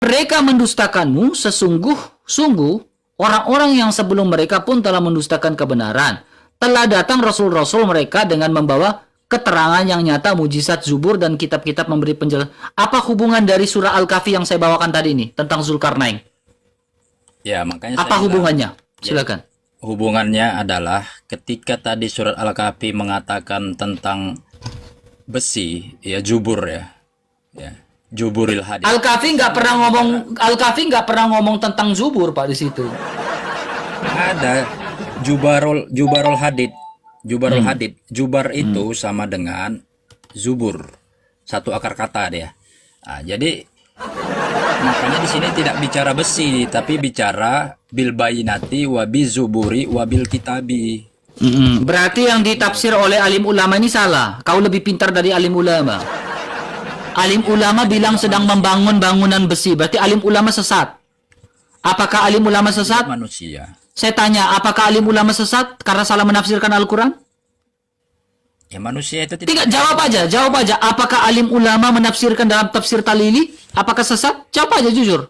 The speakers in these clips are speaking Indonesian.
Mereka mendustakanmu sungguh orang-orang yang sebelum mereka pun telah mendustakan kebenaran. Telah datang rasul-rasul mereka dengan membawa keterangan yang nyata, mujizat, Zubur, dan kitab-kitab memberi penjelasan. Apa hubungan dari surah Al-Kahfi yang saya bawakan tadi ini tentang Zulkarnain? Ya, makanya Apa saya hubungannya? bilang, Silakan. hubungannya adalah ketika tadi surat Al-Kahfi mengatakan tentang besi, ya jubur ya. Ya, juburil hadid. Al-Kahfi nggak pernah ngomong tentang Zubur, Pak, di situ. Ada jubarul hadid. Jubarul hadid. Jubar itu sama dengan zubur. Satu akar kata dia. Nah, jadi makanya di sini tidak bicara besi, tapi bicara bil bayinati wabi zuburi wabil kitabi. Berarti yang ditafsir oleh alim ulama ini salah. Kau lebih pintar dari alim ulama. Alim ulama bilang sedang membangun bangunan besi. Berarti alim ulama sesat. Apakah alim ulama sesat? Manusia. Saya tanya, apakah alim ulama sesat karena salah menafsirkan Al-Quran? Ya manusia itu Tidak, jawab aja. Apakah alim ulama menafsirkan dalam tafsir Talili? Apakah sesat? Jawab aja jujur.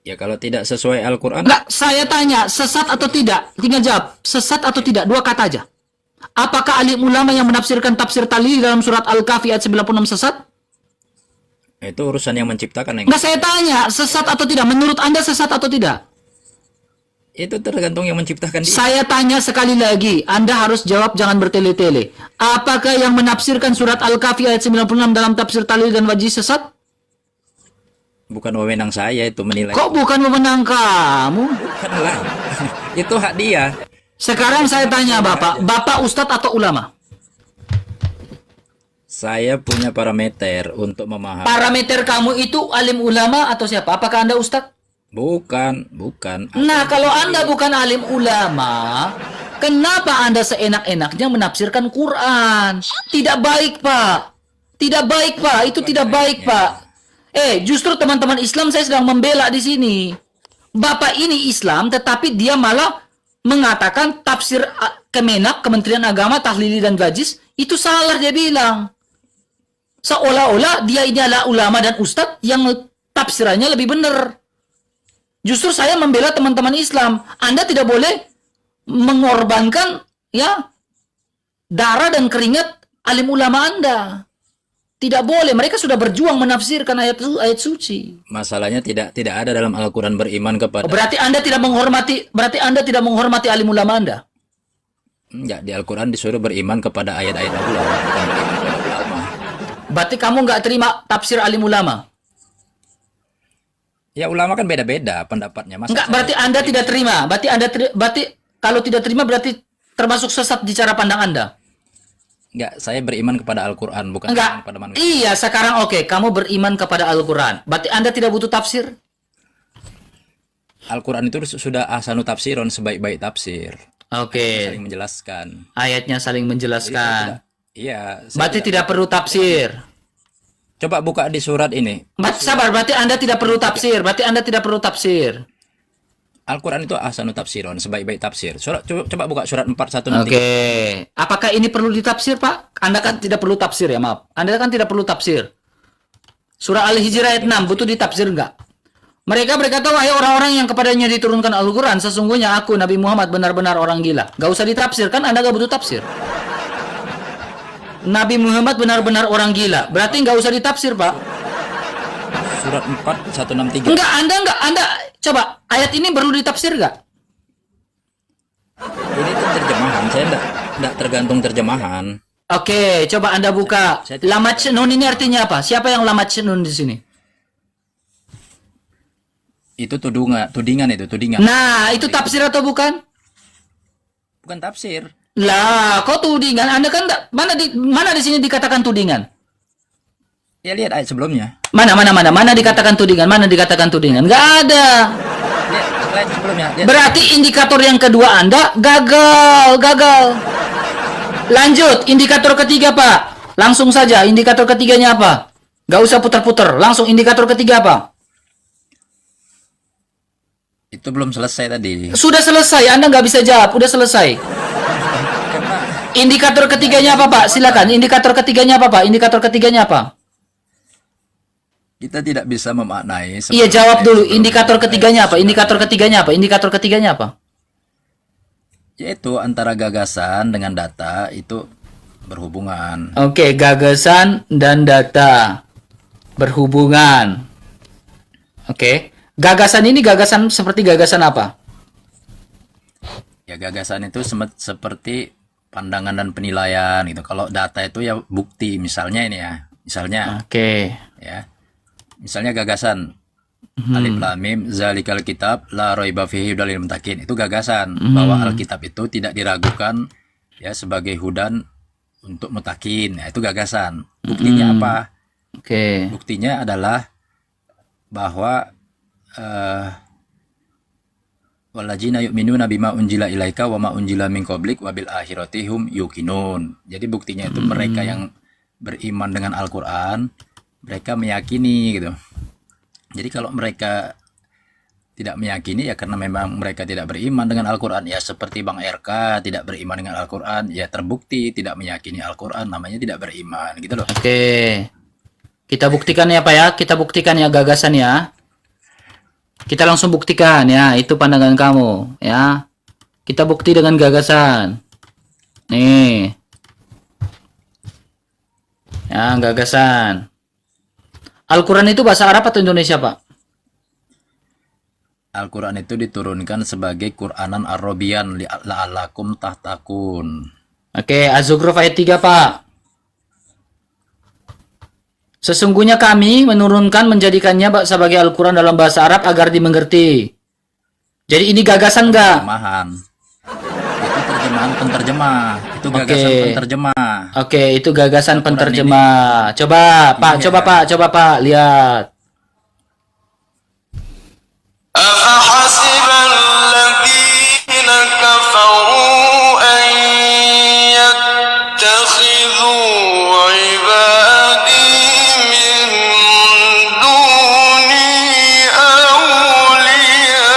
Ya kalau tidak sesuai Al-Quran. Enggak, saya tanya, sesat atau tidak? Tinggal jawab, sesat atau tidak? Dua kata aja. Apakah alim ulama yang menafsirkan tafsir Talili dalam surat Al-Kahfi ayat 96 sesat? Itu urusan yang menciptakan yang. Enggak, saya tanya, sesat atau tidak? Menurut Anda sesat atau tidak? Itu tergantung yang menciptakan dia. Saya tanya sekali lagi, Anda harus jawab, jangan bertele-tele. Apakah yang menafsirkan surat Al-Kahfi ayat 96 dalam tafsir Talili dan Wajih sesat? Bukan wewenang saya itu menilai. Kok bukan memenang kamu? Bukanlah. Itu hak dia. Sekarang saya tanya Bapak ustadz atau ulama? Saya punya parameter untuk memahami. Parameter kamu itu alim ulama atau siapa? Apakah Anda ustadz? Bukan. Nah, kalau Anda bukan alim ulama, kenapa Anda seenak-enaknya menafsirkan Quran? Tidak baik, Pak. Tidak baik, Pak. Itu tidak baik, Pak. Justru teman-teman Islam saya sedang membela di sini. Bapak ini Islam, tetapi dia malah mengatakan tafsir Kemenak, Kementerian Agama, Tahlili dan Wajis, itu salah dia bilang. Seolah-olah dia ini adalah ulama dan ustadz yang tafsirannya lebih benar. Justru saya membela teman-teman Islam. Anda tidak boleh mengorbankan ya darah dan keringat alim ulama Anda. Tidak boleh. Mereka sudah berjuang menafsirkan ayat suci. Masalahnya tidak ada dalam Al-Quran beriman kepada. Berarti Anda tidak menghormati alim ulama Anda. Enggak, di Al-Quran disuruh beriman kepada ayat-ayat Allah, bukan beriman kepada ulama. Berarti kamu nggak terima tafsir alim ulama? Ya ulama kan beda-beda pendapatnya. Enggak, berarti Anda tidak terima. Berarti kalau tidak terima berarti termasuk sesat di cara pandang Anda. Enggak, saya beriman kepada Al-Quran, bukan Enggak. kepada manusia. Iya, sekarang oke, kamu beriman kepada Al-Quran. Berarti Anda tidak butuh tafsir? Al-Quran itu sudah ahsanu tafsiron, sebaik-baik tafsir. Oke. Saling menjelaskan. Ayatnya saling menjelaskan. Iya. Berarti tidak perlu tafsir. Coba buka di surat ini. Sabar, berarti Anda tidak perlu tafsir. Al-Quran itu ahsanu tafsiron, sebaik-baik tafsir. Coba buka surat 4163. Oke. Apakah ini perlu ditafsir, Pak? Anda kan tidak perlu tafsir ya, maaf. Anda kan tidak perlu tafsir. Surah Al-Hijr ayat 6, butuh ditafsir enggak? Mereka berkata, wahai orang-orang yang kepadanya diturunkan Al-Quran, sesungguhnya aku, Nabi Muhammad, benar-benar orang gila. Gak usah ditafsir, kan Anda gak butuh tafsir. Nabi Muhammad benar-benar orang gila. Berarti nggak usah ditafsir, Pak. Surat 4163. Enggak, Anda coba ayat ini perlu ditafsir nggak? Ini kan terjemahan, saya enggak tergantung terjemahan. Oke, coba Anda buka. Lamat nun ini artinya apa? Siapa yang lamat nun di sini? Itu tudingan. Nah, itu tafsir atau bukan? Bukan tafsir. Lah, kok tudingan? Anda kan mana di sini dikatakan tudingan? Ya lihat ayat sebelumnya. Mana dikatakan tudingan? Nggak ada. Lihat ayat sebelumnya. Lihat. Berarti indikator yang kedua Anda gagal. Lanjut, indikator ketiga, Pak. Langsung saja, indikator ketiganya apa? Nggak usah putar-putar. Langsung indikator ketiga apa? Itu belum selesai tadi. Sudah selesai, Anda nggak bisa jawab. Udah selesai. Indikator ketiganya apa, Pak? Silakan. Indikator ketiganya apa, Pak? kita tidak bisa memaknai Iya, seperti jawab ayat dulu. sebelumnya. Indikator ketiganya Ayat apa? Indikator ketiganya apa? Indikator ketiganya apa? yaitu antara gagasan dengan data itu berhubungan. Oke, gagasan dan data berhubungan. Oke. Gagasan ini gagasan seperti gagasan apa? Ya gagasan itu seperti pandangan dan penilaian gitu. Kalau data itu ya bukti, misalnya ini ya. Misalnya Oke. ya. Misalnya gagasan Alif Lam Mim zalikal kitab la raiba fihi hudal lil muttaqin. Itu gagasan bahwa Alkitab itu tidak diragukan ya sebagai hudan untuk mutakin. Ya, itu gagasan. Buktinya apa? Oke. Buktinya adalah bahwa walladzina yu'minuna bima unjila ilaika wa ma unjila min qablik wa bil akhirati hum yuqinun. Jadi buktinya itu mereka yang beriman dengan Al-Qur'an, mereka meyakini gitu. Jadi kalau mereka tidak meyakini ya karena memang mereka tidak beriman dengan Al-Qur'an, ya seperti Bang RK tidak beriman dengan Al-Qur'an, ya terbukti tidak meyakini Al-Qur'an, namanya tidak beriman gitu loh. Oke. Kita buktikan ya Pak ya. Kita buktikan ya gagasan ya. Kita langsung buktikan ya. Itu pandangan kamu ya. Kita bukti dengan gagasan. Nih. Ya, gagasan. Al-Quran itu bahasa Arab atau Indonesia, Pak? Al-Quran itu diturunkan sebagai Qur'anan Arabian la'alakum tahtakun. Oke, Az-Zukhruf ayat 3, Pak. Sesungguhnya kami menurunkan menjadikannya sebagai Al-Quran dalam bahasa Arab agar dimengerti. Jadi ini gagasan nggak? Terjemahan. Itu terjemahan penterjemah. Itu gagasan Oke. penterjemah. Oke, itu gagasan Al-Quran penterjemah. Coba, Pak, Iya. coba Pak, lihat. أفحسب الذين كفروا أن يتخذوا عبادي من دوني أولياء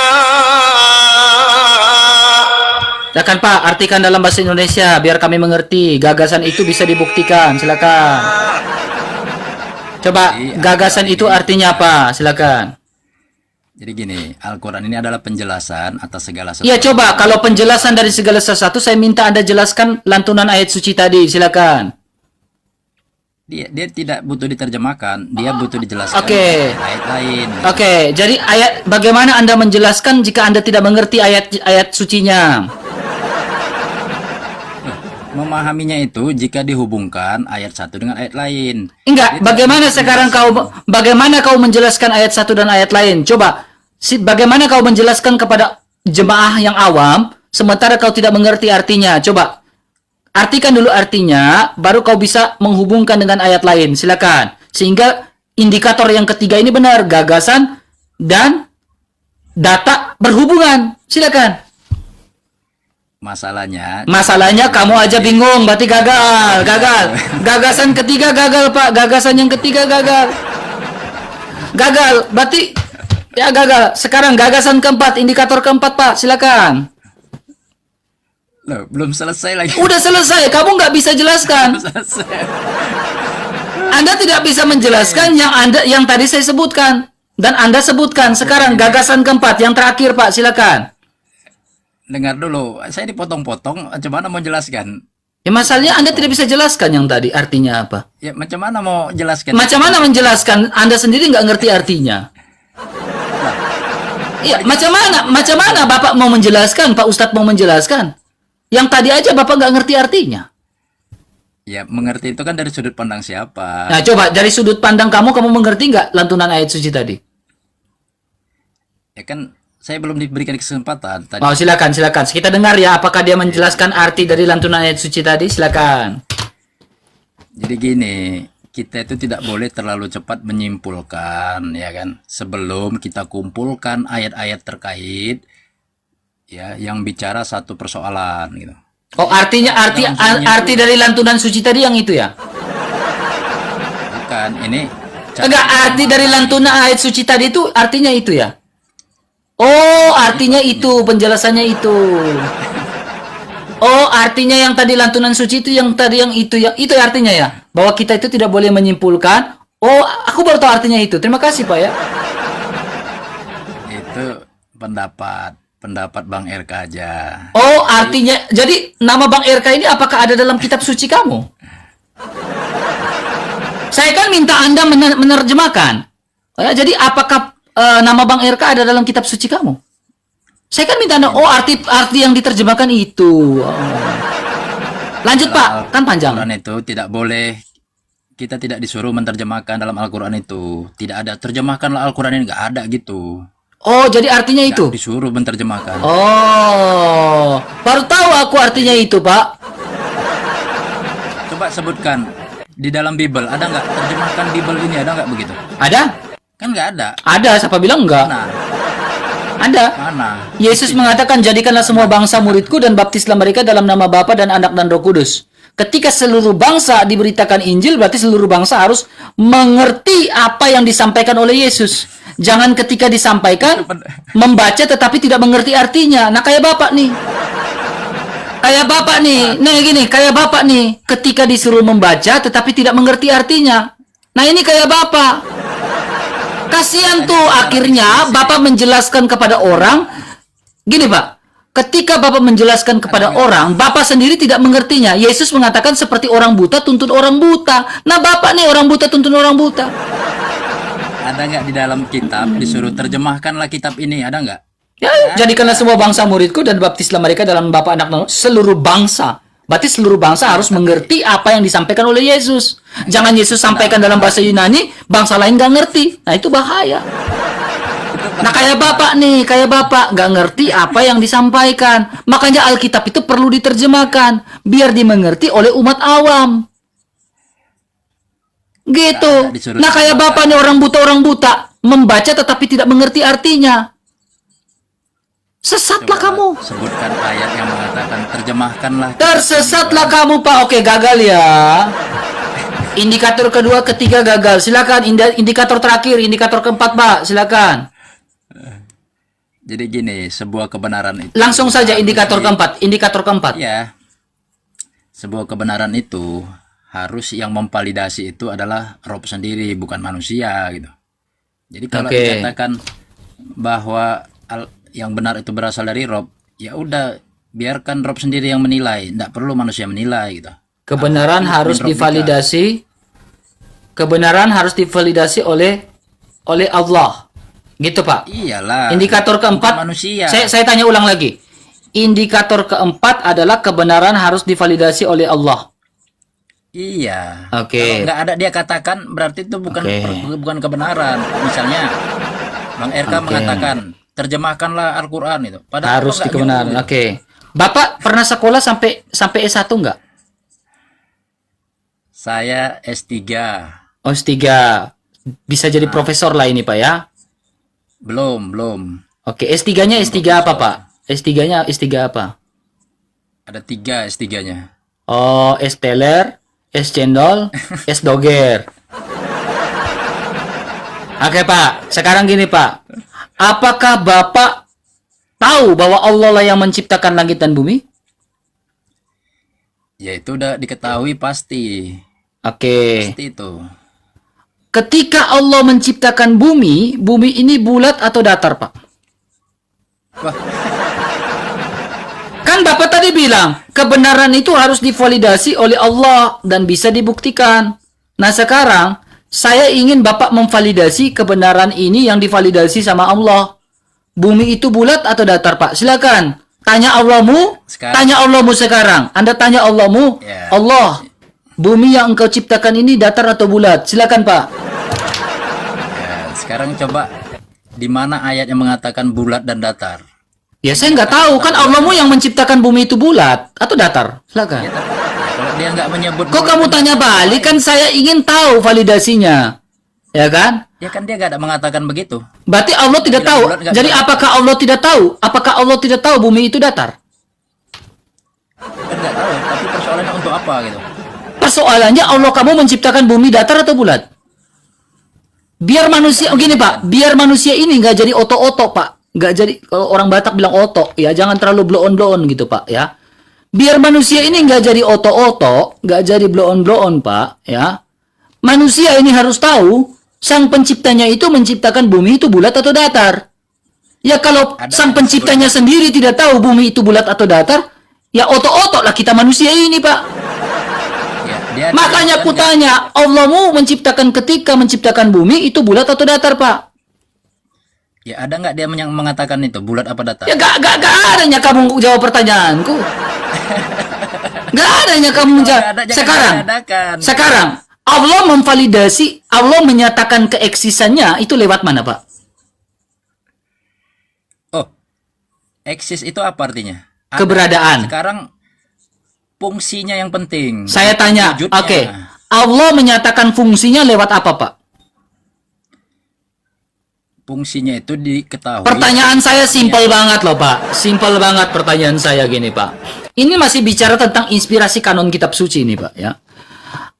Silakan Pak, artikan dalam bahasa Indonesia biar kami mengerti. Gagasan itu bisa dibuktikan. Silakan. Coba, Jadi, gagasan itu artinya apa? Silakan. Jadi gini, Al-Quran ini adalah penjelasan atas segala sesuatu. Iya, coba kalau penjelasan dari segala sesuatu saya minta Anda jelaskan lantunan ayat suci tadi. Silakan. Dia tidak butuh diterjemahkan, dia butuh dijelaskan Oke. ayat lain. Oke, jadi bagaimana Anda menjelaskan jika Anda tidak mengerti ayat sucinya? Memahaminya itu jika dihubungkan ayat satu dengan ayat lain. Enggak, bagaimana kau menjelaskan ayat satu dan ayat lain? Coba, bagaimana kau menjelaskan kepada jemaah yang awam sementara kau tidak mengerti artinya? Coba, artikan dulu artinya, baru kau bisa menghubungkan dengan ayat lain. Silakan. Sehingga indikator yang ketiga ini benar, gagasan dan data berhubungan. Silakan. Masalahnya Kamu aja bingung, berarti gagal. Gagasan ketiga gagal, Pak. Gagasan yang ketiga gagal. Berarti ya gagal. Sekarang gagasan keempat, indikator keempat, Pak. Silakan. loh, belum selesai lagi. Udah selesai, kamu nggak bisa jelaskan. Selesai. Anda tidak bisa menjelaskan yang tadi saya sebutkan dan Anda sebutkan. Sekarang gagasan keempat, yang terakhir, Pak. Silakan. Dengar dulu, saya dipotong-potong, macam mana mau jelaskan? Ya masalahnya Anda tidak bisa jelaskan yang tadi artinya apa. Ya macam mana mau jelaskan? Macam mana menjelaskan? Anda sendiri nggak ngerti artinya. Iya, macam mana Bapak mau menjelaskan, Pak Ustadz mau menjelaskan? Yang tadi aja Bapak nggak ngerti artinya. Ya mengerti itu kan dari sudut pandang siapa? Nah, coba dari sudut pandang kamu mengerti nggak lantunan ayat suci tadi? Ya kan saya belum diberikan kesempatan tadi. Oh, silakan. Kita dengar ya, apakah dia menjelaskan arti dari lantunan ayat suci tadi? Silakan. Jadi gini, kita itu tidak boleh terlalu cepat menyimpulkan, ya kan? Sebelum kita kumpulkan ayat-ayat terkait, ya, yang bicara satu persoalan, gitu. Oh, arti dari lantunan suci tadi yang itu ya? Bukan, ini. Enggak, arti dari lantunan ayat suci tadi itu artinya itu ya? Oh, artinya itu, penjelasannya itu. Oh, artinya yang tadi lantunan suci itu yang tadi yang itu ya. Itu artinya ya, bahwa kita itu tidak boleh menyimpulkan Oh, aku baru tahu artinya itu. Terima kasih Pak ya. Itu pendapat Bang RK aja. Oh, artinya jadi nama Bang RK ini apakah ada dalam kitab suci kamu? Saya kan minta Anda menerjemahkan. Ya, jadi apakah nama Bang RK ada dalam kitab suci kamu? Saya kan minta Anda, oh arti yang diterjemahkan itu. Oh. Lanjut Pak, kan panjang. Al-Quran itu tidak boleh, kita tidak disuruh menerjemahkan dalam Al-Quran itu. Tidak ada, terjemahkanlah Al-Quran ini, nggak ada gitu. Oh, jadi artinya itu? Nggak disuruh menerjemahkan. Oh, baru tahu aku artinya itu Pak. Coba sebutkan, di dalam Bible, ada nggak terjemahkan Bible ini, ada nggak begitu? Ada? Kan nggak ada. Ada, siapa bilang enggak? Nah, Ada. mana? Yesus mengatakan, jadikanlah semua bangsa muridku dan baptislah mereka dalam nama Bapa dan Anak dan Roh Kudus. Ketika seluruh bangsa diberitakan Injil, berarti seluruh bangsa harus mengerti apa yang disampaikan oleh Yesus. Jangan ketika disampaikan, membaca tetapi tidak mengerti artinya. Nah, kayak Bapak nih. Kayak Bapak nih. Ketika disuruh membaca tetapi tidak mengerti artinya. Nah, ini kayak Bapak. Kasihan tuh, akhirnya Bapak menjelaskan kepada orang. Gini Pak, ketika Bapak menjelaskan kepada orang, Bapak sendiri tidak mengertinya. Yesus mengatakan seperti orang buta tuntun orang buta. Nah Bapak nih orang buta tuntun orang buta. Ada nggak di dalam kitab disuruh terjemahkanlah kitab ini, ada nggak? Ya, jadikanlah semua bangsa muridku dan baptislah mereka dalam Bapa, Anak, dan Roh. Seluruh bangsa. Berarti seluruh bangsa harus mengerti apa yang disampaikan oleh Yesus. Jangan Yesus sampaikan dalam bahasa Yunani, bangsa lain nggak ngerti. Nah itu bahaya. Nah kayak Bapak nih, nggak ngerti apa yang disampaikan. Makanya Alkitab itu perlu diterjemahkan biar dimengerti oleh umat awam. Gitu. Nah kayak Bapak nih orang buta membaca tetapi tidak mengerti artinya. Sesatlah kamu. Sebutkan ayat yang mengatakan terjemahkanlah. Tersesatlah kamu Pak. Oke, gagal ya. Indikator kedua, ketiga gagal. Silakan indikator terakhir, indikator keempat Pak. Silakan. Jadi gini, sebuah kebenaran itu. Langsung saja indikator keempat. Indikator keempat. Ya. Sebuah kebenaran itu harus yang memvalidasi itu adalah Rob sendiri, bukan manusia gitu. Jadi kalau dikatakan bahwa yang benar itu berasal dari Rob, ya udah biarkan Rob sendiri yang menilai, tidak perlu manusia menilai gitu. Kebenaran harus divalidasi. Kebenaran harus divalidasi oleh Allah. Gitu Pak. Iyalah. Indikator keempat manusia. Saya tanya ulang lagi. Indikator keempat adalah kebenaran harus divalidasi oleh Allah. Iya. Oke. Kalau nggak ada dia katakan, berarti itu bukan kebenaran. Misalnya Bang RK mengatakan terjemahkanlah Al-Quran itu. Padahal harus di kebenaran. Oke. Bapak pernah sekolah sampai S1 enggak? Saya S3. Oh, S3. Bisa jadi profesor lah ini Pak ya? Belum. Oke, S3-nya S3 apa Pak? S3-nya S3 apa? Ada 3 S3-nya. Oh, S teler, S cendol, S doger. Oke Pak, sekarang gini Pak. Apakah Bapak tahu bahwa Allah lah yang menciptakan langit dan bumi? Ya itu udah diketahui pasti. Oke. Pasti itu. Ketika Allah menciptakan bumi ini bulat atau datar Pak? Wah. Kan Bapak tadi bilang, kebenaran itu harus divalidasi oleh Allah dan bisa dibuktikan. Nah sekarang, saya ingin Bapak memvalidasi kebenaran ini yang divalidasi sama Allah. Bumi itu bulat atau datar Pak? Silakan. Tanya Allahmu sekarang. Anda tanya Allahmu, Ya. Allah, bumi yang engkau ciptakan ini datar atau bulat? Silakan Pak. Ya, sekarang coba di mana ayat yang mengatakan bulat dan datar? Ya saya nggak tahu, kan Allahmu yang menciptakan bumi itu bulat atau datar? Silakan. Ya, kalau dia nggak menyebut Kok bulat kamu dan tanya datar, balik? Kan saya ingin tahu validasinya. Ya kan? ya kan dia nggak ada mengatakan begitu. Berarti Allah tidak Bilang tahu. bulat, nggak Jadi bulat. apakah Allah tidak tahu? Apakah Allah tidak tahu bumi itu datar? Kan nggak tahu, tapi persoalannya untuk apa gitu? Persoalannya Allah kamu menciptakan bumi datar atau bulat? Biar manusia, gini Pak, biar manusia ini nggak jadi oto-oto Pak. Nggak jadi, kalau orang Batak bilang oto, ya jangan terlalu blow-on-blow-on gitu Pak ya. Biar manusia ini nggak jadi oto-oto, nggak jadi blow-on-blow-on Pak ya. Manusia ini harus tahu sang penciptanya itu menciptakan bumi itu bulat atau datar. Ya kalau sang penciptanya sendiri tidak tahu bumi itu bulat atau datar, ya otok-otok lah kita manusia ini, Pak. Ya, Makanya aku tanya, Allahmu ketika menciptakan bumi itu bulat atau datar, Pak? Ya ada nggak dia yang mengatakan itu bulat apa datar? Ya gak adanya kamu jawab pertanyaanku. Gak adanya kamu jawab. Nggak ada, jangan diadakan. Sekarang Allah memvalidasi, Allah menyatakan keeksisannya itu lewat mana, Pak? Oh, eksis itu apa artinya? Keberadaan. Sekarang fungsinya yang penting. Saya tanya, Wujudnya. oke. Allah menyatakan fungsinya lewat apa, Pak? Fungsinya itu diketahui. Pertanyaan saya simpel banget loh, Pak. Simpel banget pertanyaan saya gini, Pak. Ini masih bicara tentang inspirasi kanon kitab suci ini, Pak, ya.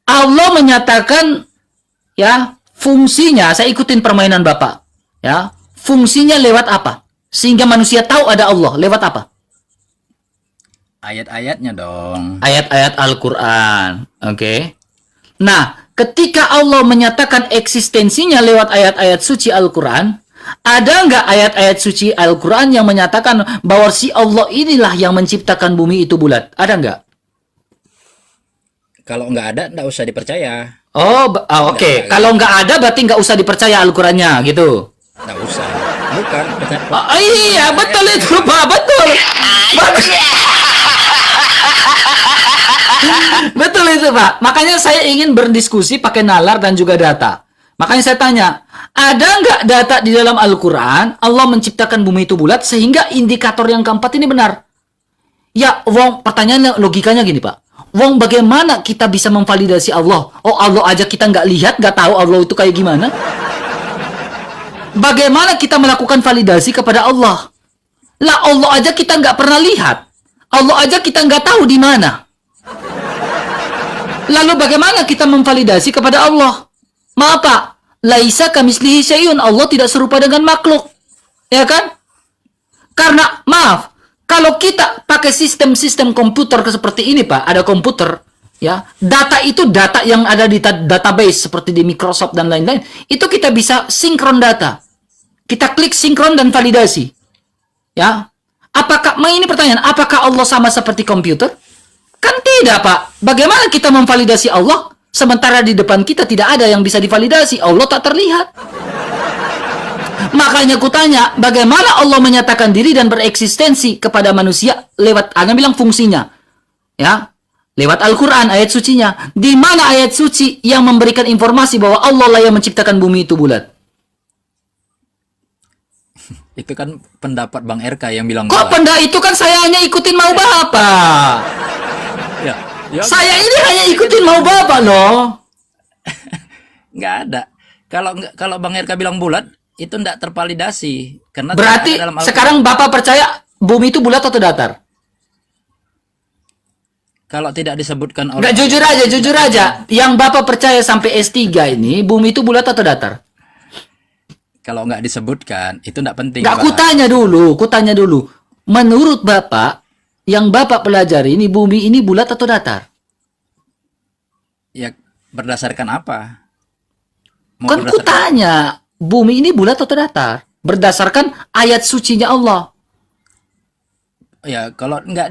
Allah menyatakan ya, fungsinya, saya ikutin permainan Bapak, ya. Fungsinya lewat apa? Sehingga manusia tahu ada Allah, lewat apa? Ayat-ayatnya dong. Ayat-ayat Al-Qur'an. Oke. Nah, ketika Allah menyatakan eksistensinya lewat ayat-ayat suci Al-Quran, ada nggak ayat-ayat suci Al-Quran yang menyatakan bahwa si Allah inilah yang menciptakan bumi itu bulat? Ada nggak? Kalau nggak ada, nggak usah dipercaya. Oh, oke. Kalau nggak ada, berarti nggak usah dipercaya Al-Qurannya, gitu. Nggak usah. Bukan. Iya, betul itu, Pak. Betul. Betul itu, Pak. Makanya saya ingin berdiskusi pakai nalar dan juga data. Makanya saya tanya, ada nggak data di dalam Al-Quran Allah menciptakan bumi itu bulat sehingga indikator yang keempat ini benar? Ya, wong, pertanyaannya logikanya gini, Pak. Wong, bagaimana kita bisa memvalidasi Allah? Oh, Allah aja kita nggak lihat, nggak tahu Allah itu kayak gimana? Bagaimana kita melakukan validasi kepada Allah? Lah, Allah aja kita nggak pernah lihat. Allah aja kita nggak tahu di mana. Lalu bagaimana kita memvalidasi kepada Allah? Maaf, Pak. Laisa kamislihi syai'un. Allah tidak serupa dengan makhluk. Ya kan? Karena, maaf, kalau kita pakai sistem-sistem komputer seperti ini, Pak, ada komputer, ya, data itu data yang ada di database seperti di Microsoft dan lain-lain, itu kita bisa sinkron data. Kita klik sinkron dan validasi. Ya. Ini pertanyaan, apakah Allah sama seperti komputer? Kan tidak, Pak. Bagaimana kita memvalidasi Allah sementara di depan kita tidak ada yang bisa divalidasi? Allah tak terlihat. Makanya kutanya, bagaimana Allah menyatakan diri dan bereksistensi kepada manusia lewat, Anda bilang fungsinya, ya, lewat Al-Quran, ayat sucinya. Di mana ayat suci yang memberikan informasi bahwa Allah lah yang menciptakan bumi itu bulat? Itu kan pendapat Bang RK yang bilang Kok itu kan saya hanya ikutin mau Bapak. ya, Saya ini hanya ikutin mau Bapak loh. nggak ada. Kalau Bang RK bilang bulat, itu nggak tervalidasi karena Berarti tidak ada dalam Al-Quran. sekarang Bapak percaya bumi itu bulat atau datar? Kalau tidak disebutkan oleh Nggak, jujur aja. Yang Bapak percaya sampai S3 ini, bumi itu bulat atau datar? kalau nggak disebutkan, itu nggak penting. Nggak, Pak. kutanya dulu. Menurut Bapak, yang Bapak pelajari ini, bumi ini bulat atau datar? Ya, berdasarkan apa? Kan kutanya, bumi ini bulat atau datar? Berdasarkan ayat sucinya Allah. Ya, kalau nggak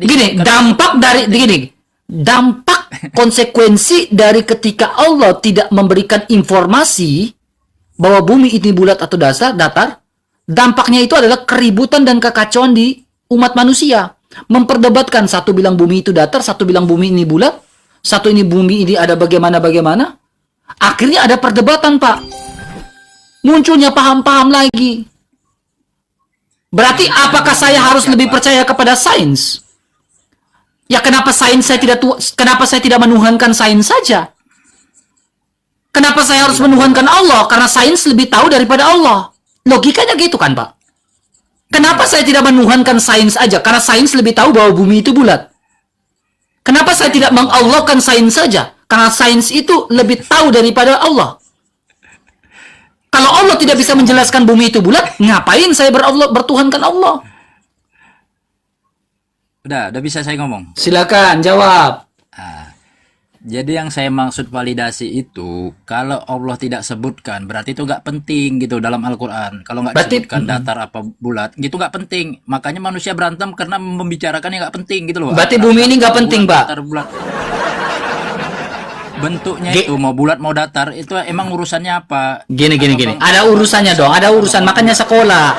Gini, dampak konsekuensi dari ketika Allah tidak memberikan informasi bahwa bumi ini bulat atau datar, dampaknya itu adalah keributan dan kekacauan di umat manusia. Memperdebatkan, satu bilang bumi itu datar, satu bilang bumi ini bulat, satu ini bumi ini ada bagaimana. Akhirnya ada perdebatan, Pak. Munculnya paham-paham lagi. Berarti apakah saya harus lebih percaya kepada sains? Ya, kenapa saya tidak menuhankan sains saja? Kenapa saya harus menuhankan Allah? Karena sains lebih tahu daripada Allah. Logikanya gitu kan, Pak? Kenapa saya tidak menuhankan sains aja? Karena sains lebih tahu bahwa bumi itu bulat. Kenapa saya tidak mengallahkan sains saja? Karena sains itu lebih tahu daripada Allah. Kalau Allah tidak bisa menjelaskan bumi itu bulat, ngapain saya bertuhankan Allah? udah bisa saya ngomong. Silakan, jawab. Jadi yang saya maksud validasi itu, kalau Allah tidak sebutkan, berarti itu nggak penting gitu dalam Al-Quran. Kalau nggak Berarti- disebutkan datar apa bulat, gitu nggak penting. Makanya manusia berantem karena membicarakan yang nggak penting gitu loh. Berarti bumi ini nggak penting, Pak. Datar, bulat. Bentuknya Ge- itu mau bulat mau datar itu emang urusannya apa? Gini. Bang? Ada urusannya dong, ada urusan. Makanya sekolah.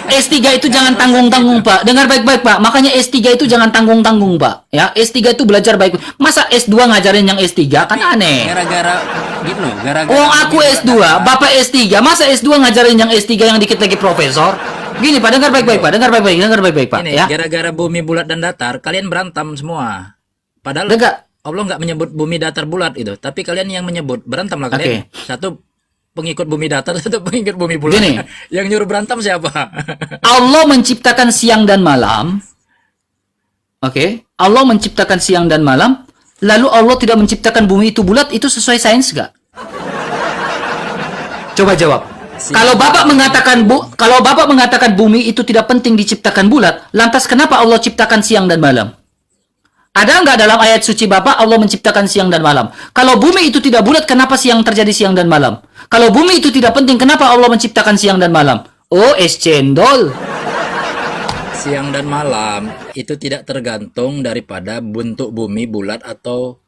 S3 itu jangan tanggung-tanggung, Pak. Dengar baik-baik, Pak. Makanya S3 itu jangan tanggung-tanggung, Pak. Ya, S3 itu belajar baik. Masa S2 ngajarin yang S3? Kan aneh. Gara-gara gitu loh, gara-gara Oh, aku bumi S2, datar. Bapak S3. Masa S2 ngajarin yang S3 yang dikit lagi profesor? Gini, Pak, dengar baik-baik, Pak. Dengar baik-baik, Pak. Ini Ya. gara-gara bumi bulat dan datar, kalian berantem semua. Padahal Dengar. Allah nggak menyebut bumi datar bulat itu, tapi kalian yang menyebut, berantemlah kalian. Satu pengikut bumi datar, satu pengikut bumi bulat. Gini. Yang nyuruh berantem siapa? Allah menciptakan siang dan malam. Oke, Allah menciptakan siang dan malam. Lalu Allah tidak menciptakan bumi itu bulat, itu sesuai sains nggak? Coba jawab. Kalau Bapak mengatakan bumi itu tidak penting diciptakan bulat, lantas kenapa Allah ciptakan siang dan malam? Ada nggak dalam ayat suci Bapak Allah menciptakan siang dan malam? Kalau bumi itu tidak bulat, kenapa terjadi siang dan malam? Kalau bumi itu tidak penting, kenapa Allah menciptakan siang dan malam? Oh, es cendol. Siang dan malam itu tidak tergantung daripada bentuk bumi bulat atau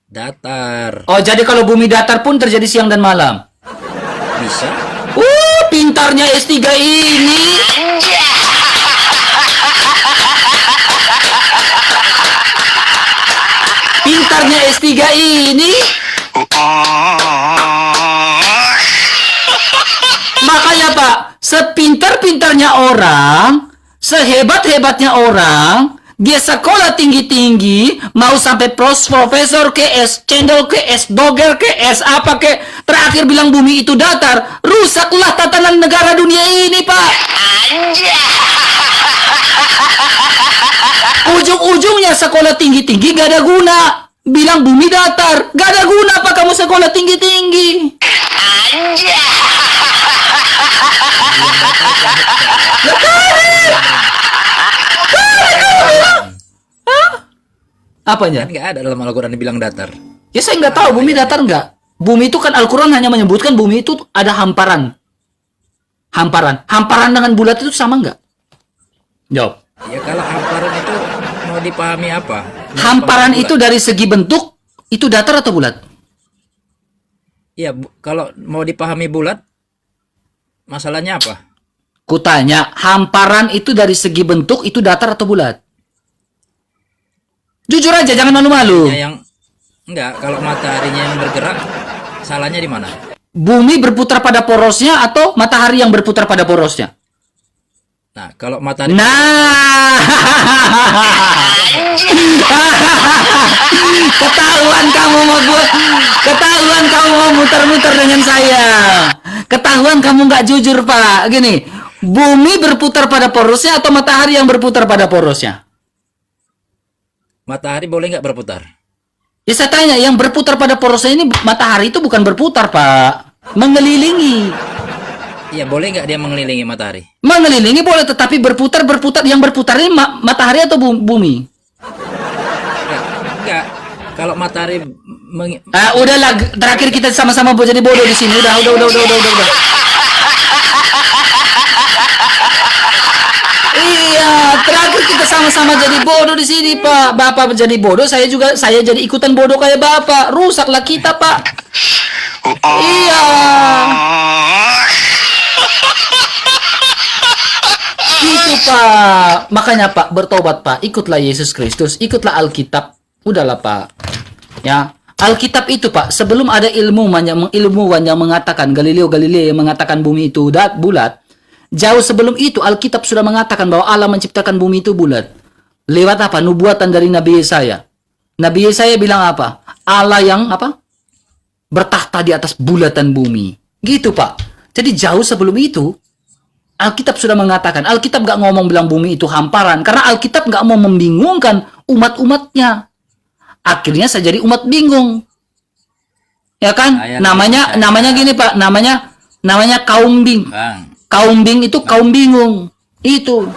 datar. Oh, jadi kalau bumi datar pun terjadi siang dan malam? Bisa? Pintarnya S3 ini. Pintarnya S3 ini. Makanya Pak, sepintar-pintarnya orang, sehebat-hebatnya orang, dia sekolah tinggi-tinggi, mau sampai profesor ke S cendol ke S doger ke S apa ke, terakhir bilang bumi itu datar, rusaklah tatanan negara dunia ini, Pak. Ujung-ujungnya sekolah tinggi-tinggi gak ada guna. Bilang bumi datar, gak ada guna Pak kamu sekolah tinggi-tinggi. Apanya? Kan nggak ada dalam Al-Quran dibilang datar. Ya saya nggak tahu bumi datar nggak. Bumi itu kan Al-Quran hanya menyebutkan bumi itu ada hamparan. Hamparan dengan bulat itu sama nggak? Jawab. Ya kalau hamparan itu mau dipahami apa? Hamparan Bulat. itu dari segi bentuk itu datar atau bulat? Iya, kalau mau dipahami bulat, masalahnya apa? Kutanya, hamparan itu dari segi bentuk itu datar atau bulat? Jujur aja, jangan malu-malu. Ya, yang enggak, kalau mataharinya yang bergerak, salahnya di mana? Bumi berputar pada porosnya atau matahari yang berputar pada porosnya? Nah, kalau matahari Nah, ketahuan kamu mau muter-muter dengan saya. Ketahuan kamu nggak jujur Pak. Gini, bumi berputar pada porosnya atau matahari yang berputar pada porosnya? matahari boleh nggak berputar? Ya saya tanya, yang berputar pada porosnya ini matahari itu bukan berputar Pak, mengelilingi. Iya, boleh nggak dia mengelilingi matahari? Mengelilingi boleh, tetapi berputar yang berputar ini matahari atau bumi? Enggak. Kalau matahari Udahlah, terakhir kita sama-sama jadi bodoh di sini. Udah. Iya, terakhir kita sama-sama jadi bodoh di sini, Pak. Bapak jadi bodoh, saya jadi ikutan bodoh kayak Bapak. Rusaklah kita, Pak. Iya. Gitu, Pak. Makanya, Pak, bertobat, Pak. Ikutlah Yesus Kristus, ikutlah Alkitab. Udahlah, Pak. Ya. Alkitab itu, Pak, sebelum ada ilmuwan yang mengatakan, Galileo Galilei yang mengatakan bumi itu bulat, jauh sebelum itu Alkitab sudah mengatakan bahwa Allah menciptakan bumi itu bulat. Lewat apa? Nubuatan dari Nabi Yesaya. Nabi Yesaya bilang apa? Allah yang apa? Bertahta di atas bulatan bumi. Gitu, Pak. Jadi jauh sebelum itu Alkitab sudah mengatakan. Alkitab gak ngomong bilang bumi itu hamparan, karena Alkitab gak mau membingungkan umat-umatnya. Akhirnya saya jadi umat bingung. Ya kan? Namanya gini, Pak. Namanya kaum bing. Bang, Kaum bing itu kaum bingung. Itu.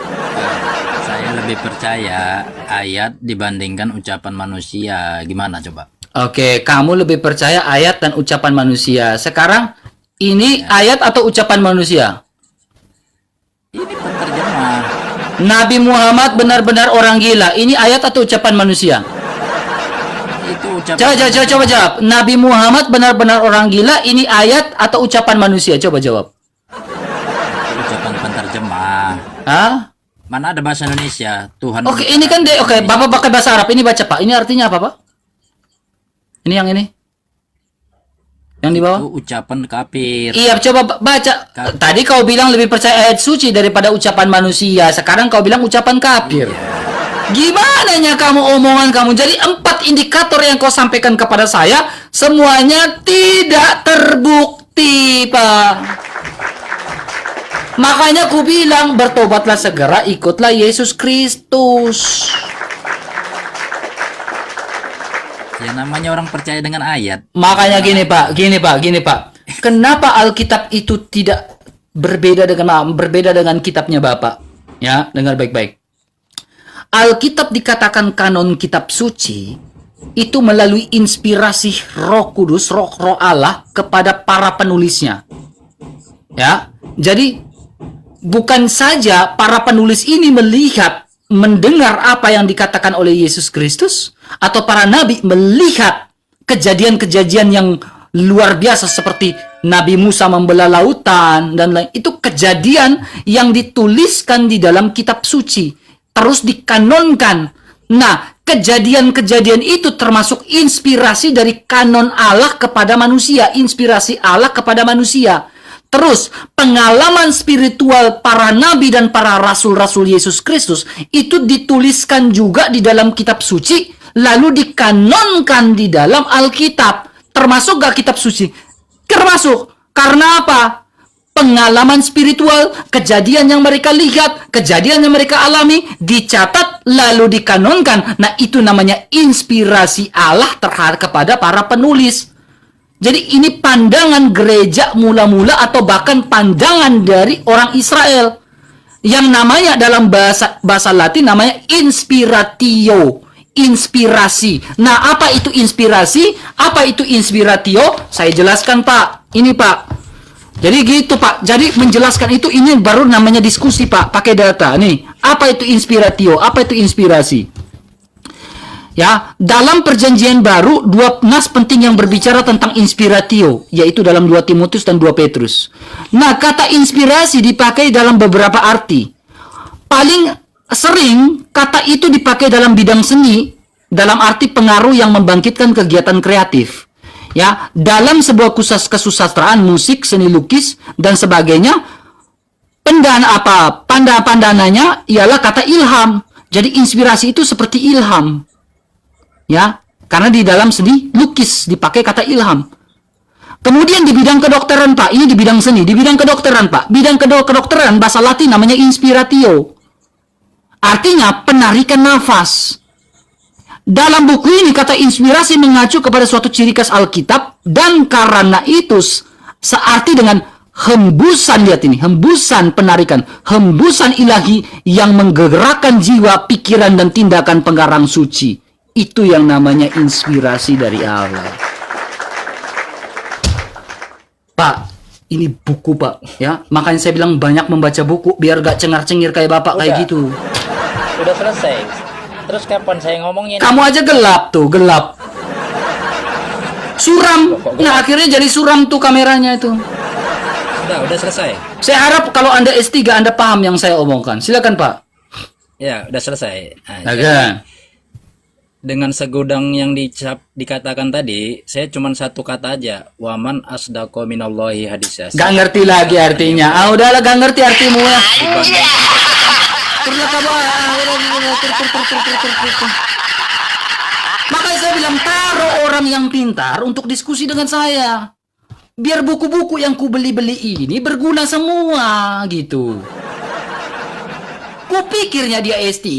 saya lebih percaya ayat dibandingkan ucapan manusia. Gimana coba? Oke, kamu lebih percaya ayat dan ucapan manusia. Sekarang ini ayat atau ucapan manusia? Ini penterjemah. Nabi Muhammad benar-benar orang gila. Ini ayat atau ucapan manusia? Itu ucapan. Coba jawab. Nabi Muhammad benar-benar orang gila. Ini ayat atau ucapan manusia? Coba jawab. Itu ucapan penterjemah. Hah? Mana ada bahasa Indonesia? Tuhan. Oke, ini kan oke, Bapak pakai bahasa Arab. Ini baca, Pak. Ini artinya apa, Pak? Ini yang ini. Yang di bawah? Itu ucapan kafir. Iya, coba baca. Tadi kau bilang lebih percaya ayat suci daripada ucapan manusia. Sekarang kau bilang ucapan kafir. Gimana nya kamu omongan kamu? Jadi 4 indikator yang kau sampaikan kepada saya semuanya tidak terbukti, Pak. Makanya ku bilang bertobatlah segera, ikutlah Yesus Kristus. Ya namanya orang percaya dengan ayat. Makanya gini Pak. Kenapa Alkitab itu tidak berbeda dengan kitabnya Bapak? Ya, dengar baik-baik. Alkitab dikatakan kanon kitab suci itu melalui inspirasi Roh Kudus, Roh Allah kepada para penulisnya. Ya. Jadi bukan saja para penulis ini melihat, mendengar apa yang dikatakan oleh Yesus Kristus, atau para nabi melihat kejadian-kejadian yang luar biasa seperti Nabi Musa membelah lautan dan lain. Itu kejadian yang dituliskan di dalam kitab suci, terus dikanonkan. Nah, kejadian-kejadian itu termasuk inspirasi dari kanon Allah kepada manusia, inspirasi Allah kepada manusia. Terus, pengalaman spiritual para nabi dan para rasul-rasul Yesus Kristus itu dituliskan juga di dalam kitab suci, lalu dikanonkan di dalam Alkitab. Termasuk gak kitab suci? Termasuk. Karena apa? Pengalaman spiritual, kejadian yang mereka lihat, kejadian yang mereka alami, dicatat, lalu dikanonkan. Nah, itu namanya inspirasi Allah terhadap kepada para penulis. Jadi ini pandangan gereja mula-mula atau bahkan pandangan dari orang Israel yang namanya dalam bahasa Latin namanya inspiratio, inspirasi. Nah, apa itu inspirasi? Apa itu inspiratio? Saya jelaskan, Pak. Ini, Pak. Jadi gitu, Pak. Jadi menjelaskan itu ini baru namanya diskusi, Pak, pakai data. Nih, apa itu inspiratio? Apa itu inspirasi? Ya, dalam perjanjian baru, 2 nas penting yang berbicara tentang inspiratio, yaitu dalam 2 Timotius dan 2 Petrus. Nah, kata inspirasi dipakai dalam beberapa arti. Paling sering, kata itu dipakai dalam bidang seni, dalam arti pengaruh yang membangkitkan kegiatan kreatif. Ya, dalam sebuah kesusastraan, musik, seni lukis, dan sebagainya, pandangannya ialah kata ilham. Jadi inspirasi itu seperti ilham. Ya, karena di dalam seni lukis dipakai kata ilham. Kemudian di bidang kedokteran, Pak, ini di bidang seni, di bidang kedokteran, Pak, bidang kedokteran bahasa Latin namanya inspiratio. Artinya penarikan nafas. Dalam buku ini kata inspirasi mengacu kepada suatu ciri khas Alkitab dan karena itu searti dengan hembusan, lihat ini, hembusan penarikan, hembusan ilahi yang menggerakkan jiwa, pikiran dan tindakan pengarang suci. Itu yang namanya inspirasi dari Allah. Pak, ini buku, Pak, ya. Makanya saya bilang banyak membaca buku biar gak cengar-cengir kayak Bapak kayak gitu. Udah selesai. Terus kapan saya ngomongnya? Kamu aja gelap tuh, gelap. Suram. Nah, akhirnya jadi suram tuh kameranya itu. Udah selesai. Saya harap kalau Anda S3 Anda paham yang saya omongkan. Silakan, Pak. Ya, udah selesai. Nah, Oke. dengan segudang yang dikatakan tadi, saya cuma satu kata aja, waman asdaqo minallahi hadisya. Gak ngerti lagi artinya. Ah, udahlah, gak ngerti artimu ya. Makanya saya bilang taruh orang yang pintar untuk diskusi dengan saya. Biar buku-buku yang ku beli-beli ini berguna semua gitu. Kupikirnya dia S3.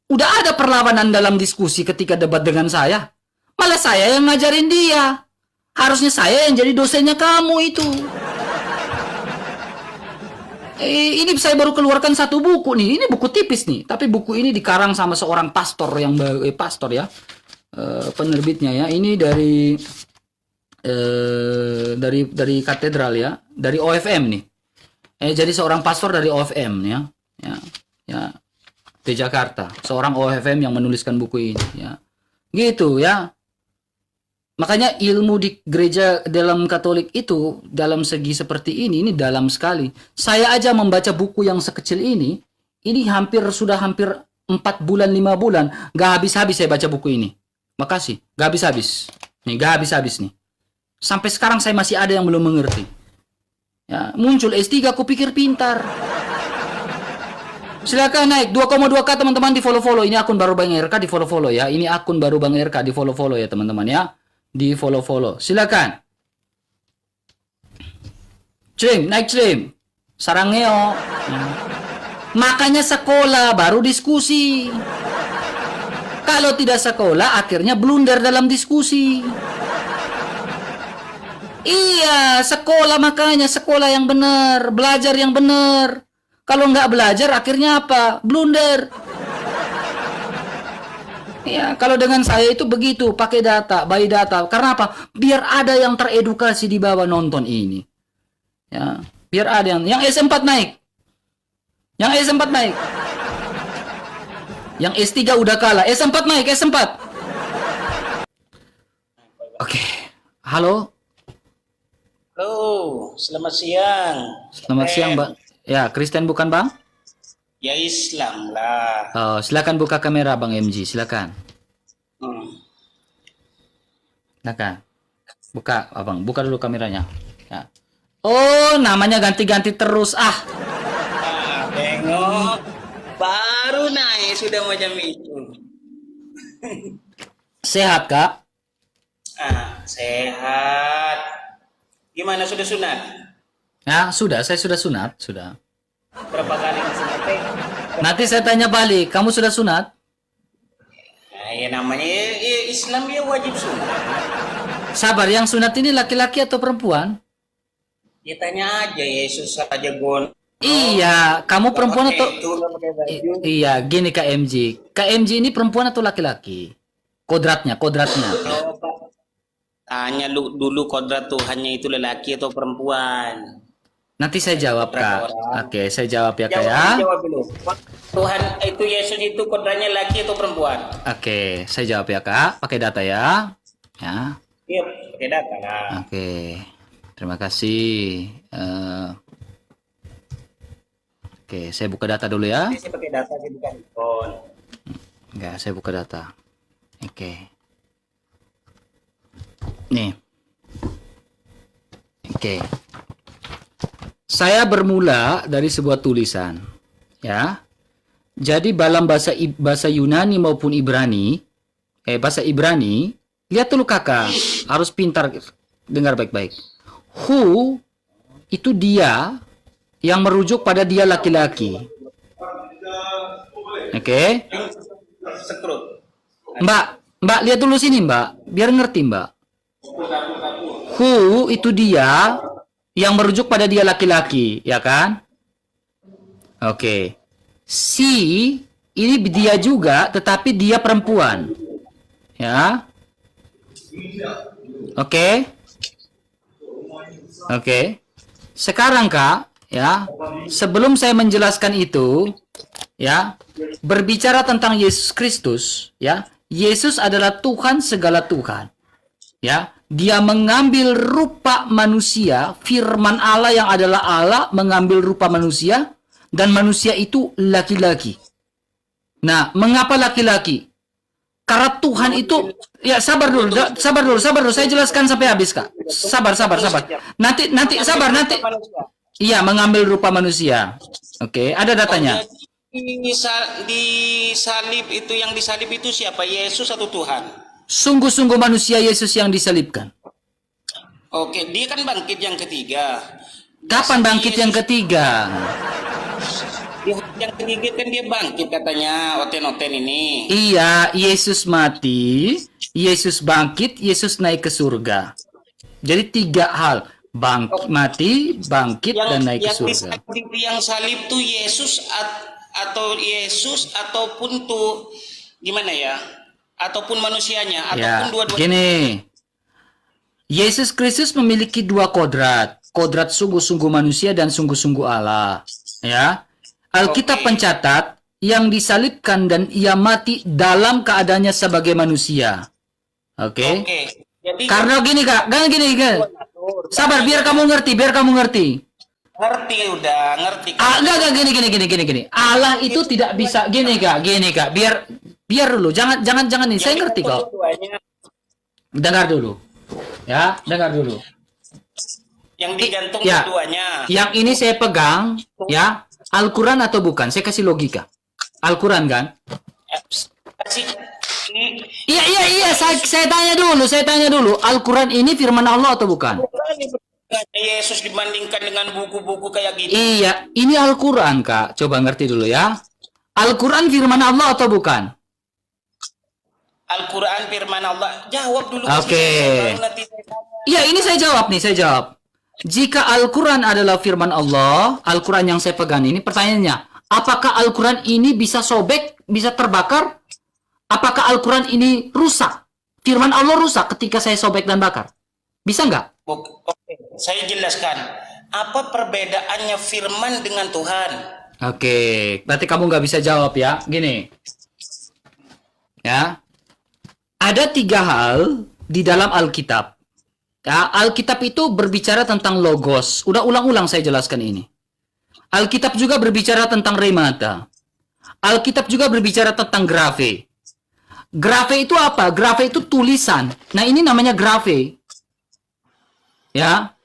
Udah ada perlawanan dalam diskusi ketika debat dengan saya. Malah saya yang ngajarin dia. Harusnya saya yang jadi dosennya kamu itu. Ini saya baru keluarkan satu buku nih. Ini buku tipis nih. Tapi buku ini dikarang sama seorang pastor yang pastor ya. penerbitnya ya. Ini dari katedral ya, dari OFM nih. Jadi seorang pastor dari OFM ya. Ya. Di Jakarta, seorang OFM yang menuliskan buku ini ya. Gitu ya. Makanya ilmu di gereja dalam Katolik itu dalam segi seperti ini dalam sekali. Saya aja membaca buku yang sekecil ini sudah hampir 4 bulan 5 bulan, gak habis-habis saya baca buku ini. Makasih, gak habis-habis. Nih, gak habis-habis nih. Sampai sekarang saya masih ada yang belum mengerti. Ya, muncul S3 aku pikir pintar. Silakan naik 2,2K teman-teman, di follow-follow. Ini akun baru Bang RK, di follow-follow ya. Ini akun baru Bang RK, di follow-follow ya teman-teman ya. Di follow-follow. Silakan. Crim, naik crim. Sarangeo. Ya. Makanya sekolah baru diskusi. Kalau tidak sekolah akhirnya blunder dalam diskusi. Iya, sekolah, makanya sekolah yang benar, belajar yang benar. Kalau nggak belajar akhirnya apa? Blunder. Ya, kalau dengan saya itu begitu, pakai data, by data. Karena apa? Biar ada yang teredukasi di bawah nonton ini. Ya, biar ada yang S4 naik. Yang S4 naik. Yang S3 udah kalah. S4 naik, S4. Oke. Halo. Halo, selamat siang. Selamat siang, Mbak. Ya, Kristen bukan, Bang? Ya Islam lah. Oh, silakan buka kamera Bang MG, silakan. Silakan. Buka, Abang. Buka dulu kameranya. Ya. Oh, namanya ganti-ganti terus. Tengok. Baru naik sudah macam itu. Sehat, Kak? Sehat. Gimana, sudah sunat? Ya, sudah. Saya sudah sunat. Sudah. Berapa kali sunat? Nanti saya tanya balik. Kamu sudah sunat? Nah, ya namanya Islam ya wajib sunat. Sabar, yang sunat ini laki-laki atau perempuan? Ya tanya aja, Yesus aja gon. Iya, kamu perempuan atau... Pakai baju. Iya, gini KMG. KMG ini perempuan atau laki-laki? Kodratnya. Tanya dulu kodrat Tuhannya itu lelaki atau perempuan. Nanti saya jawab, Kak. Oke, saya jawab ya, Kak ya. Jawab dulu. Tuhan itu Yesus itu kodratnya laki atau perempuan? Oke, saya jawab ya, Kak. Pakai data ya. Ya. Iya, pakai data lah. Oke. Terima kasih. Oke, saya buka data dulu ya. Saya pakai data, saya bukan ikon. Enggak, saya buka data. Oke. Nih. Oke. Saya bermula dari sebuah tulisan, ya. Jadi dalam bahasa Yunani maupun Ibrani, bahasa Ibrani, lihat dulu Kakak, harus pintar dengar baik-baik. Who itu dia yang merujuk pada dia laki-laki. Oke. Sekrut. Mbak, lihat dulu sini, Mbak, biar ngerti, Mbak. Who itu dia yang merujuk pada dia laki-laki, ya kan? Oke. Si ini dia juga, tetapi dia perempuan. Ya. Oke. Oke. Sekarang, Kak, ya, sebelum saya menjelaskan itu, ya, berbicara tentang Yesus Kristus, ya. Yesus adalah Tuhan segala Tuhan. Ya, dia mengambil rupa manusia, firman Allah yang adalah Allah mengambil rupa manusia, dan manusia itu laki-laki. Nah, mengapa laki-laki? Karena Tuhan itu, ya sabar dulu, saya jelaskan sampai habis, Kak. Sabar. Nanti sabar, nanti. Iya, mengambil rupa manusia. Oke, ada datanya. Di salib itu, yang disalib itu siapa? Yesus atau Tuhan? Sungguh-sungguh manusia Yesus yang disalibkan. Oke, dia kan bangkit yang ketiga. Kapan bangkit yang ketiga? Yang ketiga kan dia bangkit katanya, oten-oten ini. Iya, Yesus mati, Yesus bangkit, Yesus naik ke surga. Jadi 3 hal. Mati, bangkit, dan naik ke surga. Yang salib tuh Yesus ataupun tuh gimana ya? ataupun manusianya Ya, ataupun dua-duanya. gini. Yesus Kristus memiliki dua kodrat. Kodrat sungguh-sungguh manusia dan sungguh-sungguh Allah. Ya. Alkitab Oke. mencatat yang disalibkan dan ia mati dalam keadaannya sebagai manusia. Oke. Oke. Jadi Karena gini Kak, sabar biar kamu ngerti, ngerti udah, ngerti. Enggak, gini. Allah itu tidak bisa gini Kak, biar dulu, jangan nih, saya ngerti kok. Dua-duanya Dengar dulu. Ya, dengar dulu. yang digantung Ya. keduanya. Yang ini saya pegang, ya, Al-Quran atau bukan? Saya kasih logika. Al-Quran kan? Kasih ini Iya, saya tanya dulu. Al-Quran ini firman Allah atau bukan? Yesus dibandingkan dengan buku-buku kayak gini. Iya, ini Al-Quran Kak. Coba ngerti dulu ya. Al-Quran firman Allah atau bukan? Al-Quran firman Allah. Jawab dulu. Oke. Baru nanti saya tanya. Iya, ini saya jawab. Jika Al-Quran adalah firman Allah, Al-Quran yang saya pegang ini, pertanyaannya, apakah Al-Quran ini bisa sobek, bisa terbakar? Apakah Al-Quran ini rusak? Firman Allah rusak ketika saya sobek dan bakar? Bisa nggak? Oke, saya jelaskan. Apa perbedaannya firman dengan Tuhan? Oke, berarti kamu nggak bisa jawab ya. Gini, ya, ada 3 hal di dalam Alkitab. Ya, Alkitab itu berbicara tentang logos. Udah ulang-ulang saya jelaskan ini. Alkitab juga berbicara tentang remata. Alkitab juga berbicara tentang grafe. Grafe itu apa? Grafe itu tulisan. Nah, ini namanya grafe. Ya.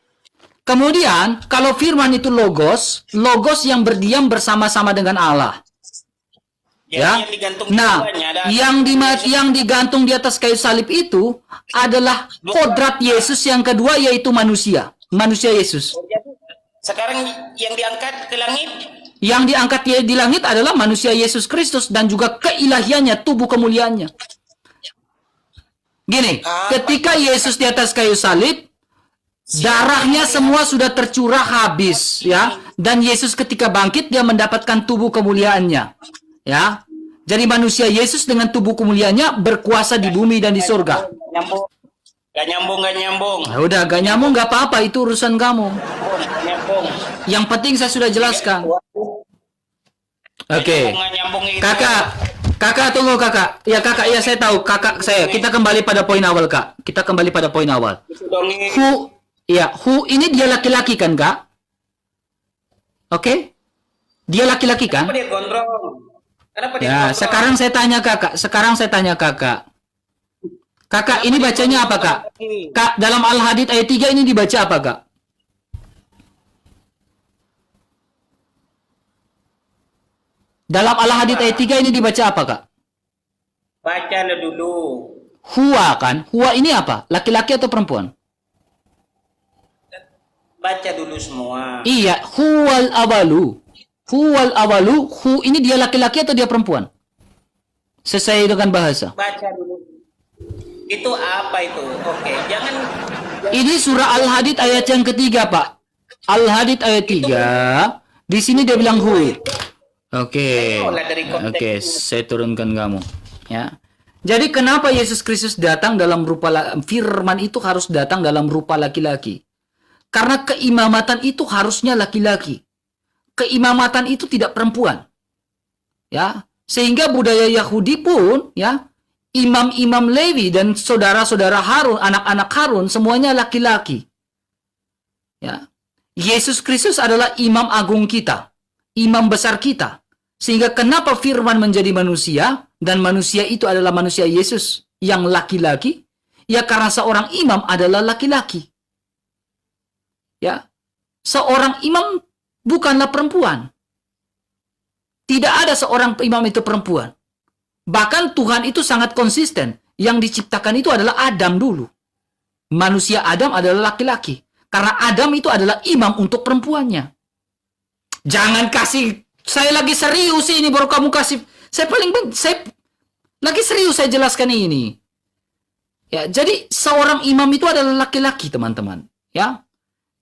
Kemudian, kalau firman itu logos yang berdiam bersama-sama dengan Allah. Jadi Ya. yang digantung Nah, keduanya ada yang digantung di atas kayu salib itu adalah kodrat Yesus yang kedua, yaitu manusia. Manusia Yesus. Jadi, sekarang yang diangkat ke langit Yang diangkat di langit adalah manusia Yesus Kristus dan juga keilahiannya, tubuh kemuliaannya. Gini, ketika Yesus di atas kayu salib, darahnya semua sudah tercurah habis, ya. Dan Yesus ketika bangkit dia mendapatkan tubuh kemuliaannya, ya. Jadi manusia Yesus dengan tubuh kemuliaannya berkuasa di bumi dan di surga. nyambung. Gak nyambung. Nah, udah gak nyambung gak apa-apa, itu urusan kamu. Gak nyambung. Yang penting saya sudah jelaskan. Oke. Gak nyambung itu. Kakak tunggu kakak. Ya kakak, ya saya tahu kakak saya. Kita kembali pada poin awal kak. Kita kembali pada poin awal. Itu dongeng. Who ini dia laki-laki kan kak? Oke? Dia laki-laki kan? Kenapa dia gondrong? Kenapa dia Ya, gondrong? sekarang saya tanya kakak. Kakak, ini bacanya apa kak? Kak, dalam Al-Hadid ayat 3 ini dibaca apa kak? Dalam Al-Hadid ayat 3 ini dibaca apa kak? Baca dulu. Huwa kan? Huwa ini apa? Laki-laki atau perempuan? Baca dulu semua. Iya, huwal awalu. Hu ini dia laki-laki atau dia perempuan? Sesuai dengan bahasa. Baca dulu. Itu apa itu? Oke, jangan Ini surah Al-Hadid ayat yang ketiga, Pak. Al-Hadid ayat 3. Di sini dia bilang hu. Oke. Oke, saya turunkan kamu. Ya. Jadi kenapa Yesus Kristus datang dalam rupa firman itu harus datang dalam rupa laki-laki? Karena keimamatan itu harusnya laki-laki. Keimamatan itu tidak perempuan. Ya. Sehingga budaya Yahudi pun ya, imam-imam Lewi dan saudara-saudara Harun, anak-anak Harun semuanya laki-laki. Ya. Yesus Kristus adalah imam agung kita, imam besar kita. Sehingga kenapa firman menjadi manusia dan manusia itu adalah manusia Yesus yang laki-laki? Ya karena seorang imam adalah laki-laki. Ya. Seorang imam bukanlah perempuan. Tidak ada seorang imam itu perempuan. Bahkan Tuhan itu sangat konsisten. Yang diciptakan itu adalah Adam dulu. Manusia Adam adalah laki-laki. Karena Adam itu adalah imam untuk perempuannya. Jangan kasih, saya lagi serius ini baru kamu kasih. Saya lagi serius saya jelaskan ini. Ya, jadi seorang imam itu adalah laki-laki, teman-teman. Ya.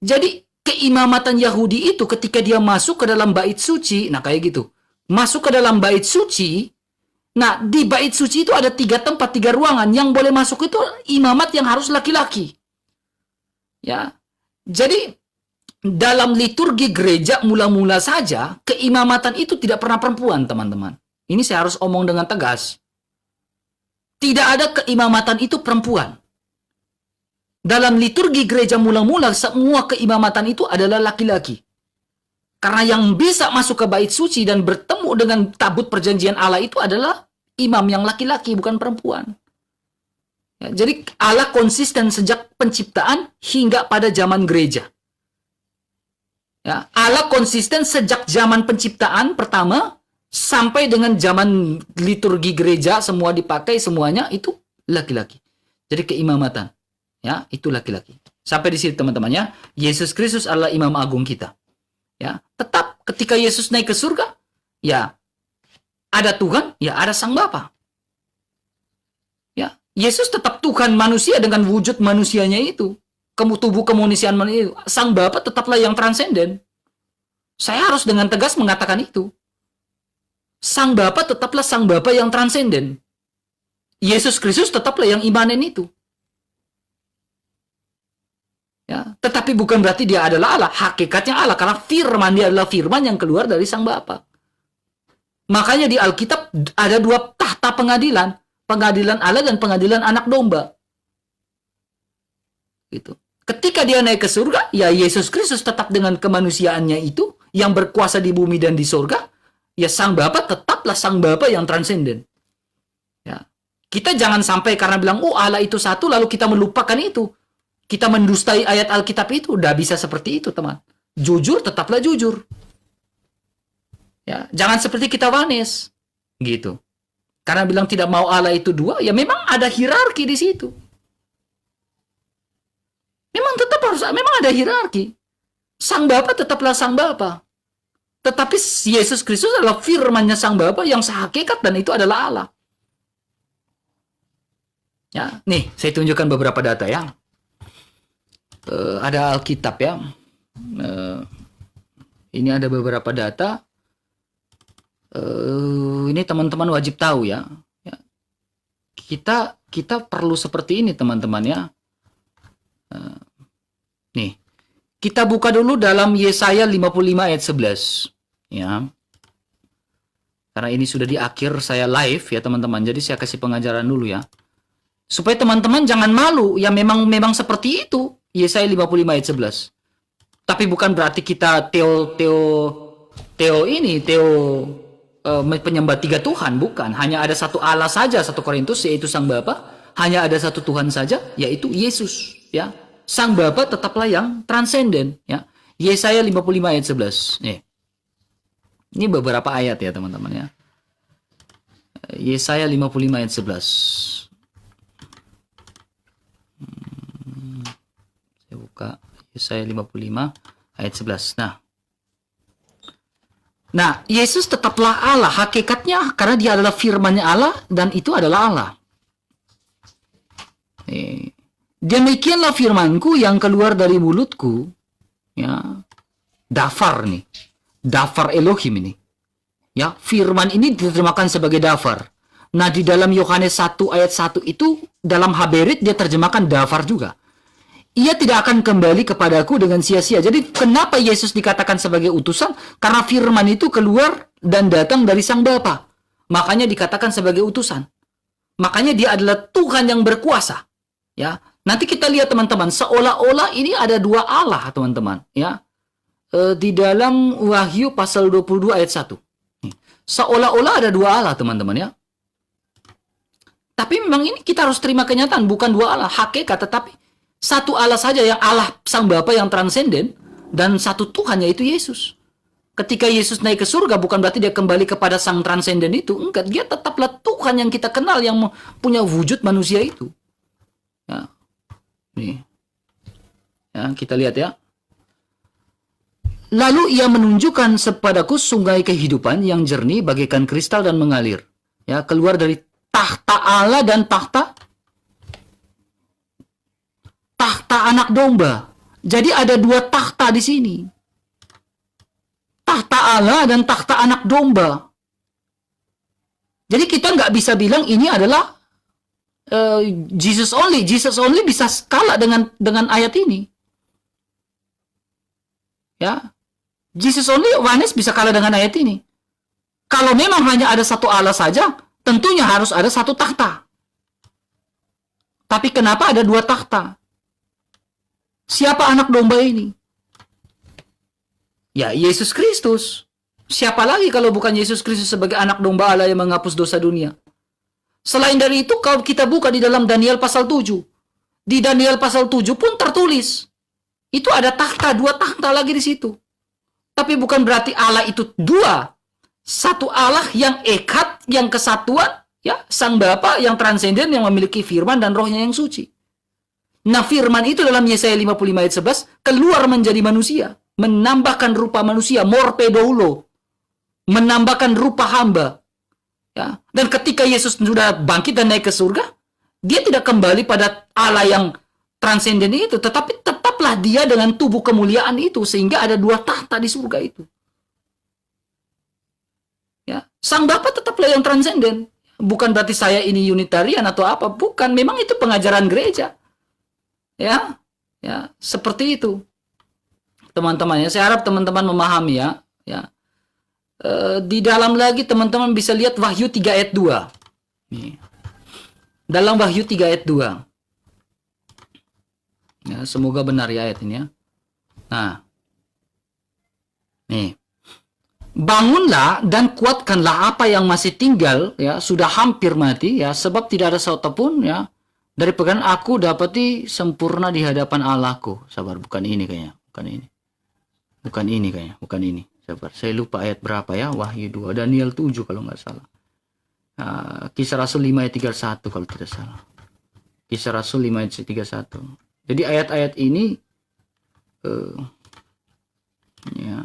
Jadi keimamatan Yahudi itu ketika dia masuk ke dalam bait suci, nah kayak gitu. Masuk ke dalam bait suci, Nah, di bait suci itu ada 3 tempat, 3 ruangan. Yang boleh masuk itu imamat yang harus laki-laki. Ya. Jadi dalam liturgi gereja mula-mula saja keimamatan itu tidak pernah perempuan, teman-teman. Ini saya harus omong dengan tegas. Tidak ada keimamatan itu perempuan. Dalam liturgi gereja mula-mula semua keimamatan itu adalah laki-laki. Karena yang bisa masuk ke bait suci dan bertemu dengan tabut perjanjian Allah itu adalah imam yang laki-laki, bukan perempuan. Ya, jadi Allah konsisten sejak penciptaan hingga pada zaman gereja. Ya, Allah konsisten sejak zaman penciptaan pertama sampai dengan zaman liturgi gereja semua dipakai semuanya itu laki-laki. Jadi keimamatan, ya itu laki-laki. Sampai di sini teman-teman ya. Yesus Kristus adalah imam agung kita. Ya, tetap ketika Yesus naik ke surga, ya ada Tuhan, ya ada Sang Bapa. Ya, Yesus tetap Tuhan manusia dengan wujud manusianya itu. Tubuh kemanusiaan manusia itu. Sang Bapa tetaplah yang transenden. Saya harus dengan tegas mengatakan itu. Sang Bapa tetaplah Sang Bapa yang transenden. Yesus Kristus tetaplah yang imanen itu. Ya, tetapi bukan berarti dia adalah Allah. Hakikatnya Allah. Karena firman dia adalah firman yang keluar dari Sang Bapa. Makanya di Alkitab ada 2 tahta pengadilan. Pengadilan Allah dan pengadilan anak domba. Gitu. Ketika dia naik ke surga, ya Yesus Kristus tetap dengan kemanusiaannya itu. Yang berkuasa di bumi dan di surga. Ya Sang Bapa tetaplah Sang Bapa yang transenden. Ya. Kita jangan sampai karena bilang, oh Allah itu satu, lalu kita melupakan itu. Kita mendustai ayat Alkitab itu. Udah bisa seperti itu, teman. Jujur, tetaplah jujur. Ya, jangan seperti kita wanes. Gitu. Karena bilang tidak mau Allah itu 2, ya memang ada hierarki di situ. Memang ada hierarki. Sang Bapa tetaplah Sang Bapa. Tetapi Yesus Kristus adalah firman-Nya Sang Bapa yang sehakikat dan itu adalah Allah. Ya, nih saya tunjukkan beberapa data ya. Ada Alkitab ya. Ini ada beberapa data. Ini teman-teman wajib tahu ya. Ya. Kita perlu seperti ini teman-teman ya. Nih, kita buka dulu dalam Yesaya 55 ayat 11 ya. Karena ini sudah di akhir saya live ya teman-teman. Jadi saya kasih pengajaran dulu ya. Supaya teman-teman jangan malu, ya memang seperti itu. Yesaya 55 ayat 11. Tapi bukan berarti kita penyembah 3 Tuhan, bukan. Hanya ada satu Allah saja, 1 Korintus yaitu Sang Bapa. Hanya ada satu Tuhan saja, yaitu Yesus, ya. Sang Bapa tetaplah yang transenden, ya. Yesaya 55 ayat 11. Nih. Ini beberapa ayat ya, teman-teman ya. Yesaya 55 ayat 11. Saya buka Yesaya 55 ayat 11. Nah, Yesus tetaplah Allah hakikatnya karena dia adalah firman-Nya Allah dan itu adalah Allah. Demikianlah firmanku yang keluar dari mulutku, ya. Dafar nih. Dafar Elohim ini. Ya, firman ini diterjemahkan sebagai dafar. Nah, di dalam Yohanes 1 ayat 1 itu dalam Haberit dia terjemahkan dafar juga. Ia tidak akan kembali kepadaku dengan sia-sia. Jadi kenapa Yesus dikatakan sebagai utusan? Karena firman itu keluar dan datang dari Sang Bapa. Makanya dikatakan sebagai utusan. Makanya dia adalah Tuhan yang berkuasa. Ya, nanti kita lihat teman-teman, seolah-olah ini ada 2 Allah, teman-teman, ya. Di dalam Wahyu pasal 22 ayat 1. Seolah-olah ada 2 Allah, teman-teman, ya. Tapi memang ini kita harus terima kenyataan, bukan 2 Allah, hakikat, tetapi satu Allah saja yang Allah Sang Bapa yang transenden dan satu Tuhan yaitu Yesus. Ketika Yesus naik ke surga bukan berarti dia kembali kepada Sang transenden itu. Enggak, dia tetaplah Tuhan yang kita kenal yang punya wujud manusia itu. Ya. Nih. Ya, kita lihat ya. Lalu ia menunjukkan kepadaku sungai kehidupan yang jernih bagaikan kristal dan mengalir. Ya, keluar dari tahta Allah dan tahta anak domba. Jadi ada 2 tahta di sini. Tahta Allah dan tahta anak domba. Jadi kita nggak bisa bilang ini adalah Jesus only. Jesus only bisa kalah dengan ayat ini. Ya, Jesus only oneness bisa kalah dengan ayat ini. Kalau memang hanya ada satu Allah saja, tentunya harus ada satu takhta. Tapi kenapa ada dua takhta? Siapa anak domba ini? Ya, Yesus Kristus. Siapa lagi kalau bukan Yesus Kristus sebagai anak domba Allah yang menghapus dosa dunia? Selain dari itu, kalau kita buka di dalam Daniel pasal 7. Di Daniel pasal 7 pun tertulis. Itu ada takhta, dua takhta lagi di situ. Tapi bukan berarti Allah itu dua. Satu Allah yang ekad, yang kesatuan, ya, Sang Bapa yang transenden, yang memiliki firman dan rohnya yang suci. Nah, firman itu dalam Yesaya 55 ayat 11 keluar menjadi manusia, menambahkan rupa manusia, morpedoulo, menambahkan rupa hamba. Ya. Dan ketika Yesus sudah bangkit dan naik ke surga, dia tidak kembali pada Allah yang transenden itu, tetapi tetaplah dia dengan tubuh kemuliaan itu, sehingga ada dua tahta di surga itu. Ya. Sang Bapa tetaplah yang transenden. Bukan berarti saya ini Unitarian atau apa, bukan. Memang itu pengajaran gereja. Ya, ya, seperti itu. Teman-teman, ya, saya harap teman-teman memahami ya. Ya. Di dalam lagi teman-teman bisa lihat Wahyu 3 ayat 2. Nih. Dalam Wahyu 3 ayat 2. Ya, semoga benar ya ayat ini ya. Nah. Nih. Bangunlah dan kuatkanlah apa yang masih tinggal, ya, sudah hampir mati, ya, sebab tidak ada satupun, ya, dari pegangan aku dapati sempurna di hadapan Allahku. Sabar, bukan ini kayaknya, bukan ini. Bukan ini kayaknya, bukan ini. Sabar, saya lupa ayat berapa ya, Wahyu 2, Daniel 7 kalau nggak salah. Kisah Rasul 5 ayat 31 kalau tidak salah. Kisah Rasul 5 ayat 31. Jadi ayat-ayat ini, ya,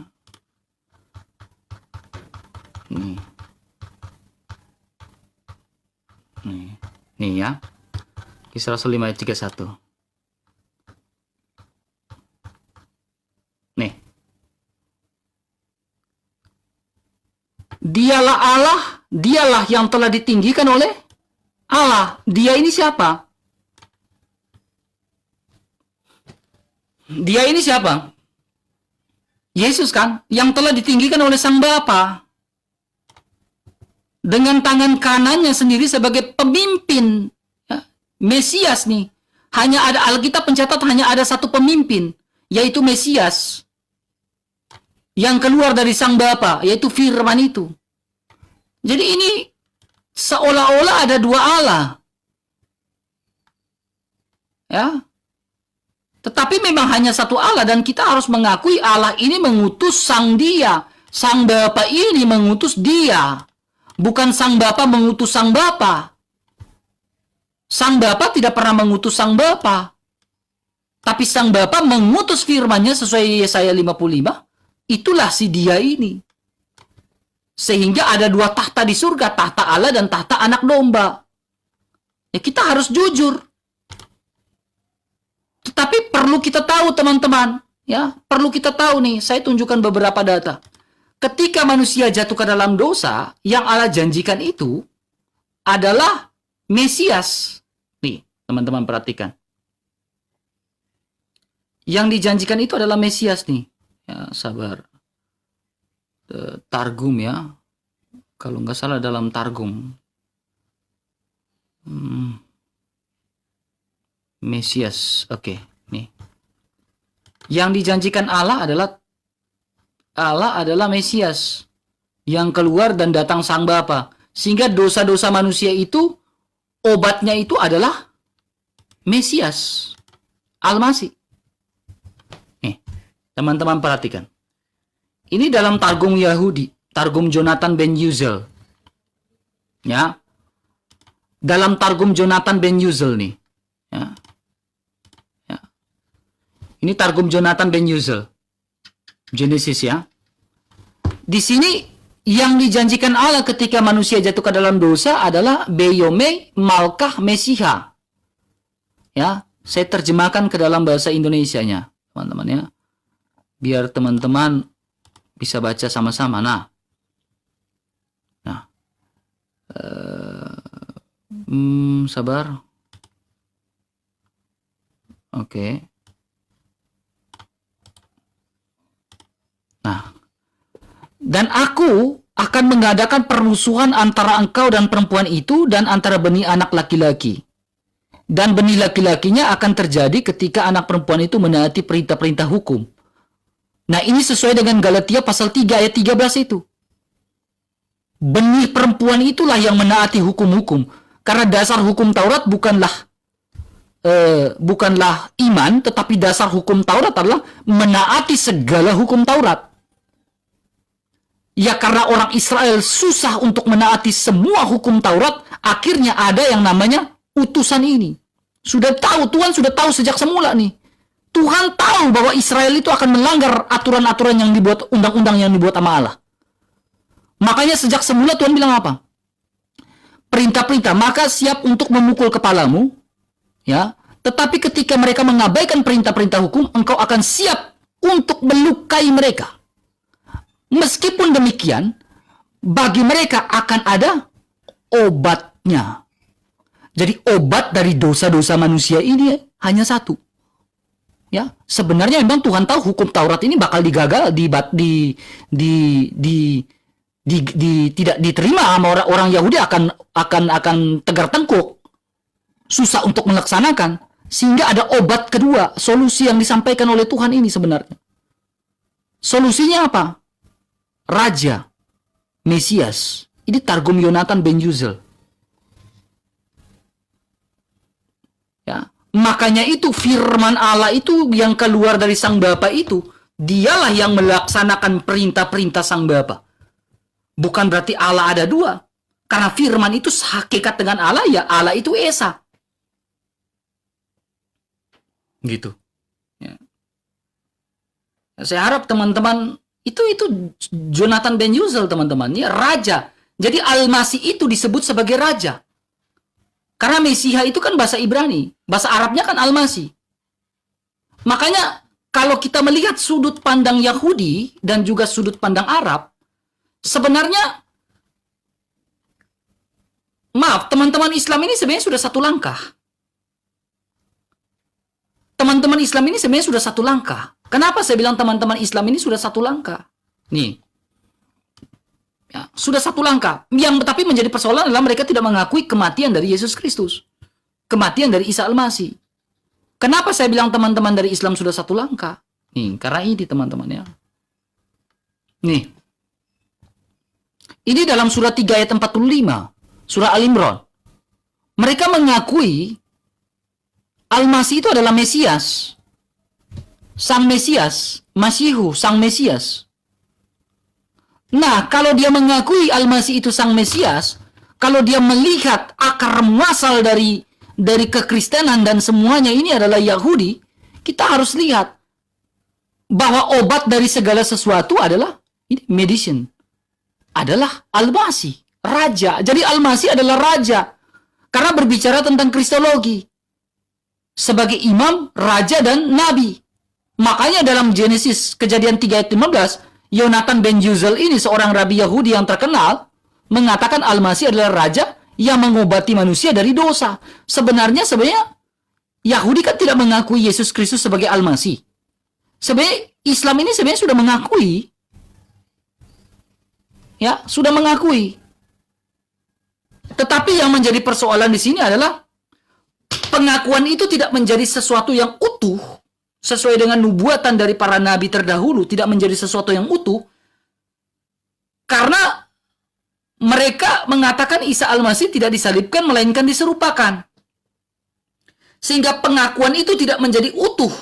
nih ya, Kisah Rasul 5 ayat 31. Nih, dialah Allah, dialah yang telah ditinggikan oleh Allah. Dia ini siapa? Dia ini siapa? Yesus kan, yang telah ditinggikan oleh Sang Bapa. Dengan tangan kanannya sendiri sebagai pemimpin, ya, Mesias nih. Hanya ada, Alkitab pencatat hanya ada satu pemimpin, yaitu Mesias, yang keluar dari Sang Bapa, yaitu firman itu. Jadi ini seolah-olah ada dua Allah. Ya. Tetapi memang hanya satu Allah, dan kita harus mengakui Allah ini mengutus Sang Dia. Sang Bapa ini mengutus Dia. Bukan Sang Bapa mengutus Sang Bapa. Sang Bapa tidak pernah mengutus Sang Bapa. Tapi Sang Bapa mengutus firman-Nya sesuai Yesaya 55. Itulah si Dia ini. Sehingga ada dua tahta di surga, tahta Allah dan tahta anak domba. Ya, kita harus jujur. Tetapi perlu kita tahu teman-teman, ya, perlu kita tahu nih, saya tunjukkan beberapa data. Ketika manusia jatuh ke dalam dosa, yang Allah janjikan itu adalah Mesias. Nih, teman-teman perhatikan. Yang dijanjikan itu adalah Mesias nih. Ya, sabar. Targum ya. Kalau nggak salah dalam Targum. Mesias. Oke, nih. Yang dijanjikan Allah adalah Mesias yang keluar dan datang Sang Bapa, sehingga dosa-dosa manusia itu obatnya itu adalah Mesias, Al-Masih. Nih, teman-teman perhatikan. Ini dalam Targum Yahudi, Targum Jonathan Ben Yuzel. Ya. Dalam Targum Jonathan Ben Yuzel nih. Ya. Ya. Ini Targum Jonathan Ben Yuzel. Genesis ya. Di sini yang dijanjikan Allah ketika manusia jatuh ke dalam dosa adalah Beyome Malkah Mesiha. Ya, saya terjemahkan ke dalam bahasa Indonesianya, teman-teman ya. Biar teman-teman bisa baca sama-sama. Nah. Sabar. Oke. Nah, dan aku akan mengadakan permusuhan antara engkau dan perempuan itu dan antara benih anak laki-laki. Dan benih laki-lakinya akan terjadi ketika anak perempuan itu menaati perintah-perintah hukum. Nah, ini sesuai dengan Galatia pasal 3 ayat 13 itu. Benih perempuan itulah yang menaati hukum-hukum. Karena dasar hukum Taurat bukanlah iman, tetapi dasar hukum Taurat adalah menaati segala hukum Taurat. Ya, karena orang Israel susah untuk menaati semua hukum Taurat, akhirnya ada yang namanya utusan ini. Tuhan sudah tahu sejak semula nih. Tuhan tahu bahwa Israel itu akan melanggar aturan-aturan yang dibuat, undang-undang yang dibuat sama Allah. Makanya sejak semula Tuhan bilang apa? Perintah-perintah, maka siap untuk memukul kepalamu, ya. Tetapi ketika mereka mengabaikan perintah-perintah hukum, engkau akan siap untuk melukai mereka. Meskipun demikian, bagi mereka akan ada obatnya. Jadi obat dari dosa-dosa manusia ini hanya satu. Ya, sebenarnya memang Tuhan tahu hukum Taurat ini bakal digagal, tidak diterima sama orang Yahudi, akan tegar tengkuk, susah untuk melaksanakan, sehingga ada obat kedua, solusi yang disampaikan oleh Tuhan ini sebenarnya. Solusinya apa? Raja, Mesias. Ini Targum Yonatan Ben Yuzel. Ya, makanya itu firman Allah itu yang keluar dari Sang Bapa itu, dialah yang melaksanakan perintah-perintah Sang Bapa. Bukan berarti Allah ada dua. Karena firman itu hakikat dengan Allah, ya Allah itu Esa. Gitu. Ya. Saya harap teman-teman itu Jonathan Ben Yuzel, teman-teman, ya, raja. Jadi Al-Masih itu disebut sebagai raja. Karena Mesiha itu kan bahasa Ibrani, bahasa Arabnya kan Al-Masih. Makanya kalau kita melihat sudut pandang Yahudi dan juga sudut pandang Arab, sebenarnya teman-teman Islam ini sebenarnya sudah satu langkah. Teman-teman Islam ini sebenarnya sudah satu langkah. Kenapa saya bilang teman-teman Islam ini sudah satu langkah? Nih. Ya, sudah satu langkah. Yang tapi menjadi persoalan adalah mereka tidak mengakui kematian dari Yesus Kristus. Kematian dari Isa Al-Masih. Kenapa saya bilang teman-teman dari Islam sudah satu langkah? Nih, karena ini teman-teman ya. Nih. Ini dalam surah 3 ayat 45. Surah Al-Imran. Mereka mengakui Al-Masih itu adalah Mesias. Sang Mesias, Masihu, Sang Mesias. Nah, kalau dia mengakui Al-Masih itu Sang Mesias, kalau dia melihat akar muasal dari kekristenan dan semuanya ini adalah Yahudi, kita harus lihat bahwa obat dari segala sesuatu adalah ini medicine. Adalah Al-Masih, raja. Jadi Al-Masih adalah raja. Karena berbicara tentang kristologi. Sebagai imam, raja, dan nabi. Makanya dalam Genesis Kejadian 3 ayat 15, Yonatan Ben Yuzel ini seorang rabi Yahudi yang terkenal mengatakan Al-Masih adalah raja yang mengobati manusia dari dosa. Sebenarnya Yahudi kan tidak mengakui Yesus Kristus sebagai Al-Masih. Sebenarnya Islam ini sebenarnya sudah mengakui. Ya, sudah mengakui. Tetapi yang menjadi persoalan di sini adalah pengakuan itu tidak menjadi sesuatu yang utuh sesuai dengan nubuatan dari para nabi terdahulu, tidak menjadi sesuatu yang utuh karena mereka mengatakan Isa Al-Masih tidak disalibkan melainkan diserupakan. Sehingga pengakuan itu tidak menjadi utuh.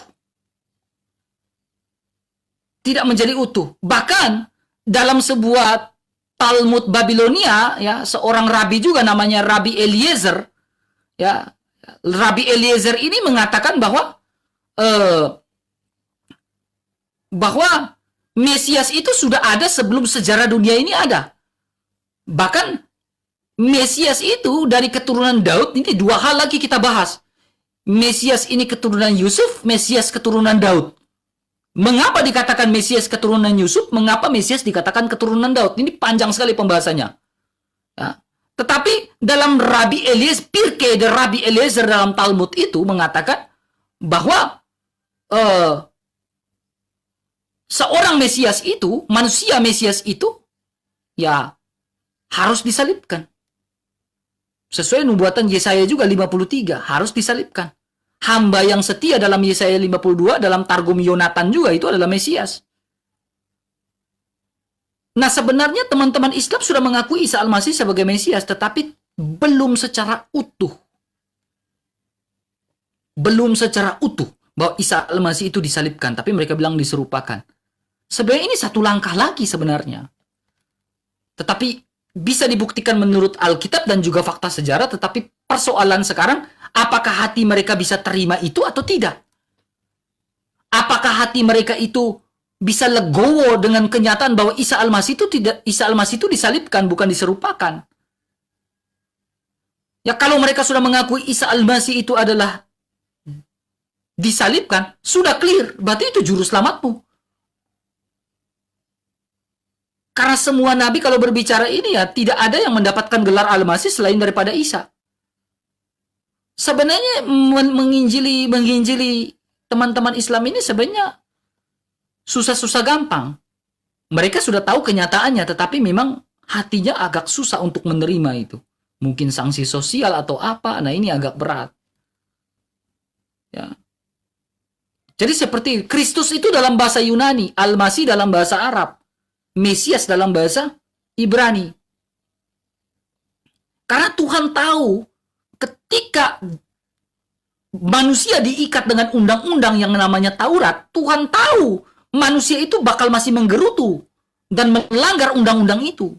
Tidak menjadi utuh. Bahkan dalam sebuah Talmud Babilonia, ya, seorang rabi juga namanya Rabi Eliezer, ya, Rabi Eliezer ini mengatakan bahwa Mesias itu sudah ada sebelum sejarah dunia ini ada. Bahkan Mesias itu dari keturunan Daud, ini dua hal lagi kita bahas. Mesias ini keturunan Yusuf, Mesias keturunan Daud. Mengapa dikatakan Mesias keturunan Yusuf? Mengapa Mesias dikatakan keturunan Daud? Ini panjang sekali pembahasannya. Ya. Tetapi dalam Rabbi Eliezer, Pirkei de Rabbi Eliezer dalam Talmud itu mengatakan bahwa seorang Mesias itu, manusia Mesias itu, ya harus disalibkan. Sesuai nubuatan Yesaya juga 53, harus disalibkan. Hamba yang setia dalam Yesaya 52, dalam Targum Yonatan juga itu adalah Mesias. Nah, sebenarnya teman-teman Islam sudah mengakui Isa Al-Masih sebagai Mesias, tetapi belum secara utuh. Belum secara utuh bahwa Isa Al-Masih itu disalibkan, tapi mereka bilang diserupakan. Sebenarnya ini satu langkah lagi sebenarnya. Tetapi bisa dibuktikan menurut Alkitab dan juga fakta sejarah, tetapi persoalan sekarang, apakah hati mereka bisa terima itu atau tidak? Apakah hati mereka itu bisa legowo dengan kenyataan bahwa Isa Al-Masih itu disalibkan, bukan diserupakan? Ya, kalau mereka sudah mengakui Isa Al-Masih itu adalah disalibkan, sudah clear, berarti itu juru selamatmu. Karena semua nabi kalau berbicara ini ya, tidak ada yang mendapatkan gelar Al-Masih selain daripada Isa. Sebenarnya menginjili teman-teman Islam ini sebenarnya susah-susah gampang. Mereka sudah tahu kenyataannya, tetapi memang hatinya agak susah untuk menerima itu. Mungkin sanksi sosial atau apa, nah ini agak berat. Ya. Jadi seperti Kristus itu dalam bahasa Yunani, Al-Masih dalam bahasa Arab, Mesias dalam bahasa Ibrani. Karena Tuhan tahu ketika manusia diikat dengan undang-undang yang namanya Taurat, Tuhan tahu manusia itu bakal masih menggerutu dan melanggar undang-undang itu.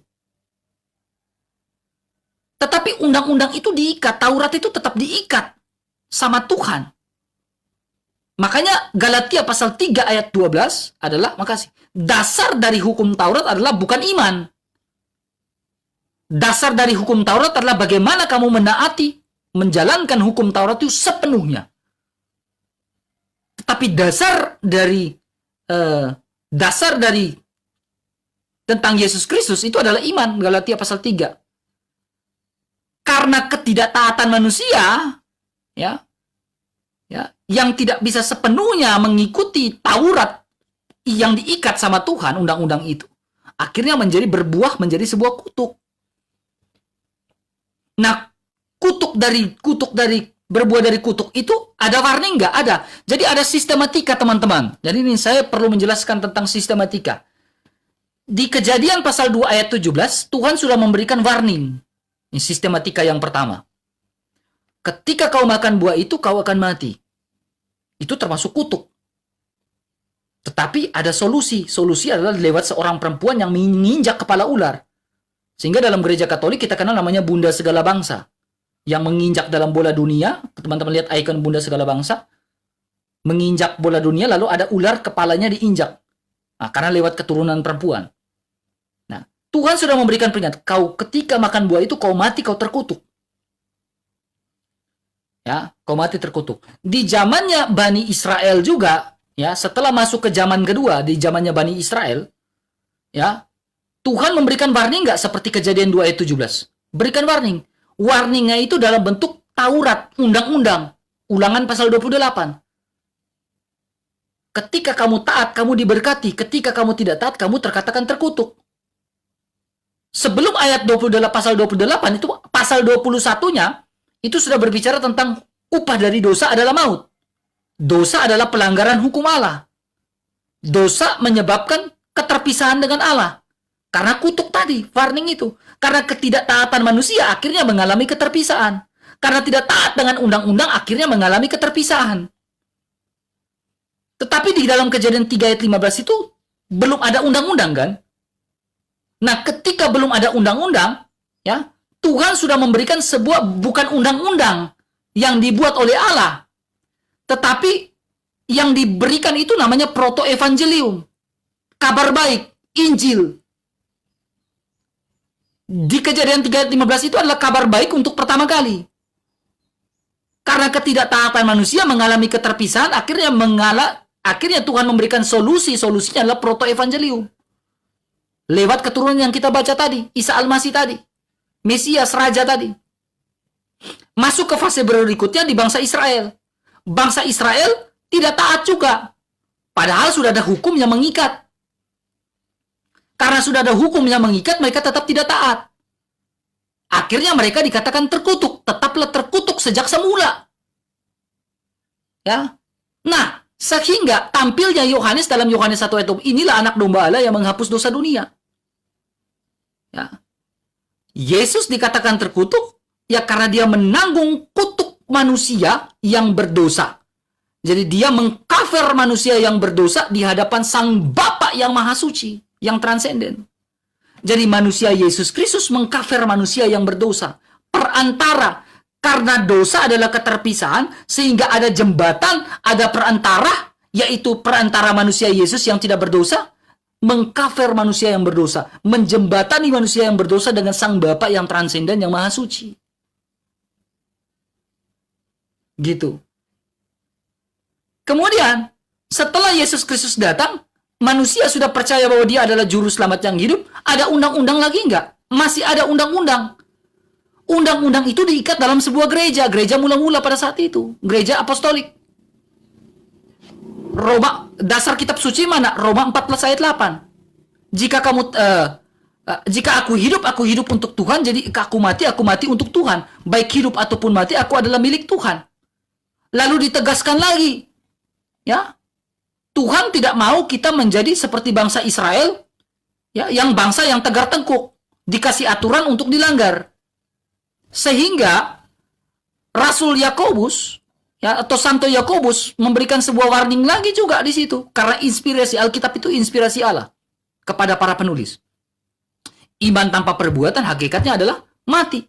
Tetapi undang-undang itu diikat, Taurat itu tetap diikat sama Tuhan. Makanya Galatia pasal 3 ayat 12 adalah, dasar dari hukum Taurat adalah bukan iman. Dasar dari hukum Taurat adalah bagaimana kamu menaati, menjalankan hukum Taurat itu sepenuhnya. Tetapi dasar dari tentang Yesus Kristus itu adalah iman, Galatia pasal 3. Karena ketidaktaatan manusia, ya, yang tidak bisa sepenuhnya mengikuti Taurat yang diikat sama Tuhan, undang-undang itu, akhirnya berbuah menjadi sebuah kutuk. Nah, berbuah dari kutuk itu ada warning nggak? Ada. Jadi ada sistematika, teman-teman. Jadi ini saya perlu menjelaskan tentang sistematika. Di Kejadian pasal 2 ayat 17, Tuhan sudah memberikan warning. Ini sistematika yang pertama. Ketika kau makan buah itu, kau akan mati. Itu termasuk kutuk. Tetapi ada solusi. Solusi adalah lewat seorang perempuan yang menginjak kepala ular. Sehingga dalam gereja Katolik kita kenal namanya Bunda Segala Bangsa. Yang menginjak dalam bola dunia. Teman-teman lihat ikon Bunda Segala Bangsa. Menginjak bola dunia lalu ada ular kepalanya diinjak. Nah, karena lewat keturunan perempuan. Nah, Tuhan sudah memberikan peringatan. Kau ketika makan buah itu kau mati, kau terkutuk. Ya, kau mati terkutuk. Di zamannya Bani Israel juga, ya, setelah masuk ke zaman kedua, di zamannya Bani Israel, ya, Tuhan memberikan warning nggak seperti Kejadian 2 ayat 17? Berikan warning. Warningnya itu dalam bentuk Taurat, undang-undang. Ulangan pasal 28. Ketika kamu taat, kamu diberkati. Ketika kamu tidak taat, kamu terkatakan terkutuk. Sebelum ayat 28, pasal 28, itu pasal 21-nya, itu sudah berbicara tentang upah dari dosa adalah maut. Dosa adalah pelanggaran hukum Allah. Dosa menyebabkan keterpisahan dengan Allah. Karena kutuk tadi, warning itu. Karena ketidaktaatan manusia akhirnya mengalami keterpisahan. Karena tidak taat dengan undang-undang akhirnya mengalami keterpisahan. Tetapi di dalam Kejadian 3 ayat 15 itu belum ada undang-undang kan? Nah, ketika belum ada undang-undang, ya, Tuhan sudah memberikan sebuah bukan undang-undang yang dibuat oleh Allah. Tetapi yang diberikan itu namanya proto-evangelium. Kabar baik, Injil. Di Kejadian 3 ayat 15 itu adalah kabar baik untuk pertama kali. Karena ketidaktaatan manusia mengalami keterpisahan, akhirnya Tuhan memberikan solusinya adalah proto-evangelium. Lewat keturunan yang kita baca tadi, Isa Al-Masih tadi. Mesias, Raja tadi. Masuk ke fase berikutnya di bangsa Israel. Bangsa Israel tidak taat juga. Padahal sudah ada hukum yang mengikat. Karena sudah ada hukum yang mengikat, mereka tetap tidak taat. Akhirnya mereka dikatakan terkutuk. Tetaplah terkutuk sejak semula. Ya. Nah, sehingga tampilnya Yohanes dalam Yohanes 1 ayat 20, inilah anak domba Allah yang menghapus dosa dunia. Ya. Yesus dikatakan terkutuk, ya karena dia menanggung kutuk manusia yang berdosa. Jadi dia mengcover manusia yang berdosa di hadapan Sang Bapa yang Maha Suci, yang transenden. Jadi manusia Yesus Kristus mengcover manusia yang berdosa. Perantara, karena dosa adalah keterpisahan, sehingga ada jembatan, ada perantara, yaitu perantara manusia Yesus yang tidak berdosa, mengcover manusia yang berdosa, menjembatani manusia yang berdosa dengan Sang Bapa yang transenden, yang Maha Suci. Gitu. Kemudian, setelah Yesus Kristus datang, manusia sudah percaya bahwa dia adalah juru selamat yang hidup. Ada undang-undang lagi enggak? Masih ada undang-undang. Undang-undang itu diikat dalam sebuah gereja. Gereja mula-mula pada saat itu. Gereja apostolik. Roma, dasar kitab suci mana? Roma 14 ayat 8. Jika aku hidup untuk Tuhan. Jadi aku mati untuk Tuhan. Baik hidup ataupun mati, aku adalah milik Tuhan. Lalu ditegaskan lagi. Ya, Tuhan tidak mau kita menjadi seperti bangsa Israel, ya, yang bangsa yang tegar tengkuk, dikasih aturan untuk dilanggar. Sehingga Rasul Yakobus, ya, atau Santo Yakobus memberikan sebuah warning lagi juga di situ, karena inspirasi Alkitab itu inspirasi Allah kepada para penulis. Iman tanpa perbuatan hakikatnya adalah mati.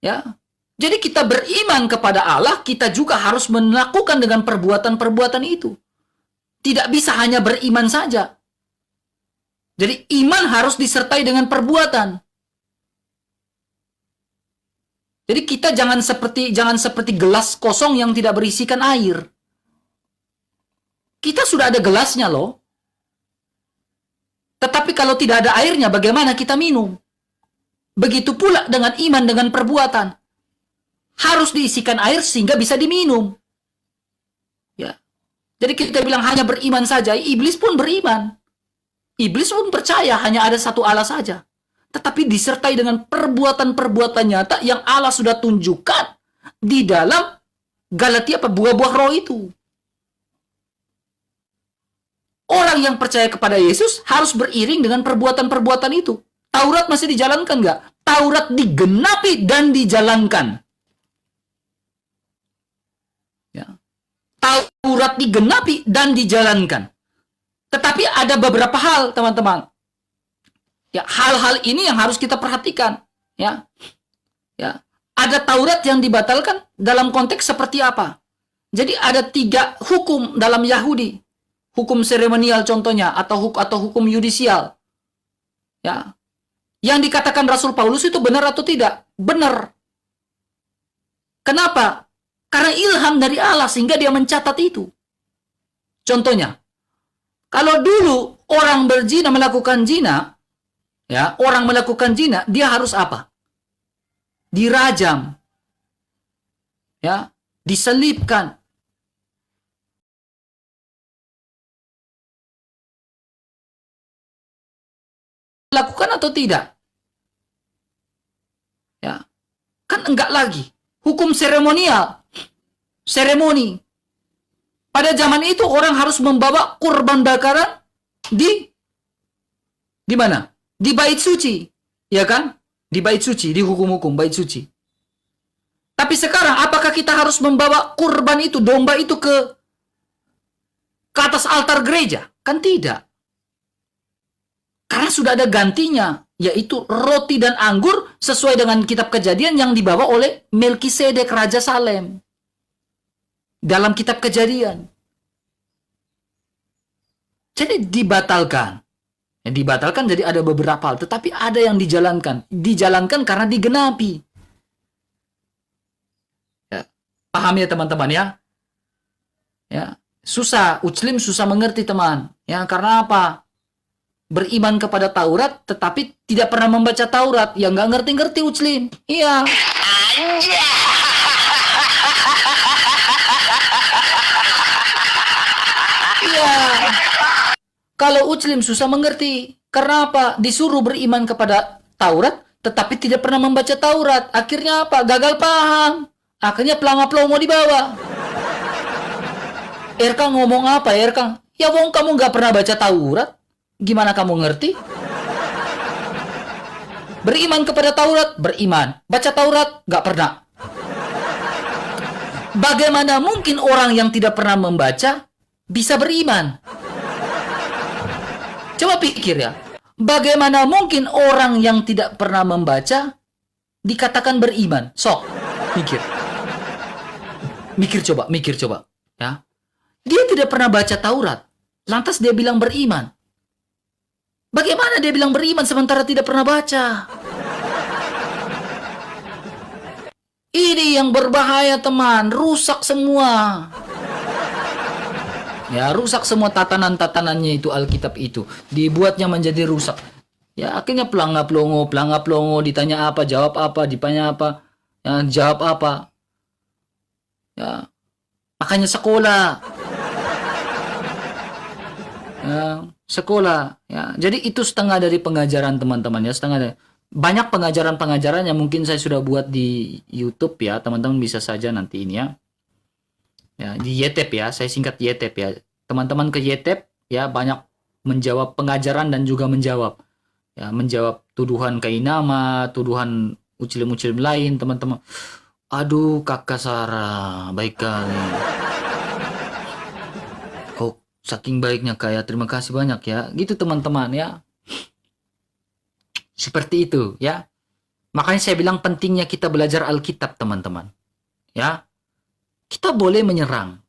Ya. Jadi kita beriman kepada Allah, kita juga harus melakukan dengan perbuatan-perbuatan itu. Tidak bisa hanya beriman saja. Jadi iman harus disertai dengan perbuatan. Jadi kita jangan seperti gelas kosong yang tidak berisikan air. Kita sudah ada gelasnya loh. Tetapi kalau tidak ada airnya, bagaimana kita minum? Begitu pula dengan iman, dengan perbuatan. Harus diisikan air sehingga bisa diminum. Ya. Jadi kita bilang hanya beriman saja, iblis pun beriman. Iblis pun percaya hanya ada satu Allah saja. Tetapi disertai dengan perbuatan-perbuatan nyata yang Allah sudah tunjukkan di dalam Galatia, buah-buah roh itu. Orang yang percaya kepada Yesus harus beriring dengan perbuatan-perbuatan itu. Taurat masih dijalankan nggak? Taurat digenapi dan dijalankan. Ya. Taurat digenapi dan dijalankan. Tetapi ada beberapa hal, teman-teman. Ya, hal-hal ini yang harus kita perhatikan. Ya. Ya. Ada Taurat yang dibatalkan dalam konteks seperti apa? Jadi ada 3 hukum dalam Yahudi. Hukum seremonial contohnya, atau hukum yudisial. Ya. Yang dikatakan Rasul Paulus itu benar atau tidak? Benar. Kenapa? Karena ilham dari Allah sehingga dia mencatat itu. Contohnya, kalau dulu orang berzina melakukan zina, ya, orang melakukan zina, dia harus apa? Dirajam. Ya, diselipkan. Lakukan atau tidak? Ya. Kan enggak lagi. Hukum seremonial. Seremoni. Pada zaman itu orang harus membawa kurban bakaran di mana? Di bait suci. Ya kan? Di bait suci, di hukum-hukum bait suci. Tapi sekarang apakah kita harus membawa kurban itu, domba itu ke atas altar gereja? Kan tidak. Karena sudah ada gantinya, yaitu roti dan anggur sesuai dengan kitab Kejadian yang dibawa oleh Melkisedek Raja Salem. Dalam kitab Kejadian. Jadi dibatalkan. Yang dibatalkan jadi ada beberapa hal, tetapi ada yang dijalankan. Dijalankan karena digenapi. Ya, paham ya teman-teman ya? Ya, susah, Uclim susah mengerti teman. Ya, karena apa? beriman kepada Taurat tetapi tidak pernah membaca Taurat, ya nggak ngerti-ngerti Uclim. Iya. Iya. Kalau Uclim susah mengerti. Karena apa? Disuruh beriman kepada Taurat tetapi tidak pernah membaca Taurat. Akhirnya apa? Gagal paham. Akhirnya pelanga-pelongo di bawah. Erkang ngomong apa, Erkang? Ya wong kamu nggak pernah baca Taurat. Gimana kamu ngerti? Beriman kepada Taurat, beriman. Baca Taurat, nggak pernah. Bagaimana mungkin orang yang tidak pernah membaca bisa beriman? Coba pikir ya. Bagaimana mungkin orang yang tidak pernah membaca dikatakan beriman? Sok, mikir. Mikir coba. Ya. Dia tidak pernah baca Taurat. Lantas dia bilang beriman. Bagaimana dia bilang beriman sementara tidak pernah baca? Ini yang berbahaya teman, rusak semua. Ya, rusak semua tatanan-tatanannya itu Alkitab itu. Dibuatnya menjadi rusak. Ya, akhirnya pelanga-pelongo, ditanya apa, jawab apa, ditanya apa, ya, jawab apa. Ya, makanya sekolah. Ya, sekolah. Ya, jadi itu setengah dari pengajaran teman-teman ya, setengah dari. Banyak pengajaran-pengajaran yang mungkin saya sudah buat di YouTube ya, teman-teman bisa saja nanti ini ya. Ya, di YTEP ya, saya singkat YTEP ya. Teman-teman ke YTEP ya, banyak menjawab pengajaran dan juga menjawab. Ya, menjawab tuduhan Kainama, tuduhan ucilim-ucilim lain, teman-teman. Aduh, Kakak Sarah, baik kali. Oh, saking baiknya kayak terima kasih banyak ya. Gitu teman-teman ya. Seperti itu ya. Makanya saya bilang pentingnya kita belajar Alkitab teman-teman. Ya. Kita boleh menyerang.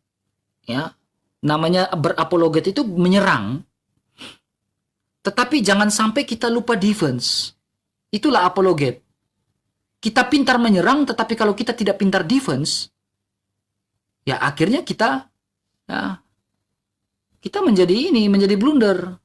Ya. Namanya berapologet itu menyerang. Tetapi jangan sampai kita lupa defense. Itulah apologet. Kita pintar menyerang tetapi kalau kita tidak pintar defense, ya akhirnya kita menjadi blunder.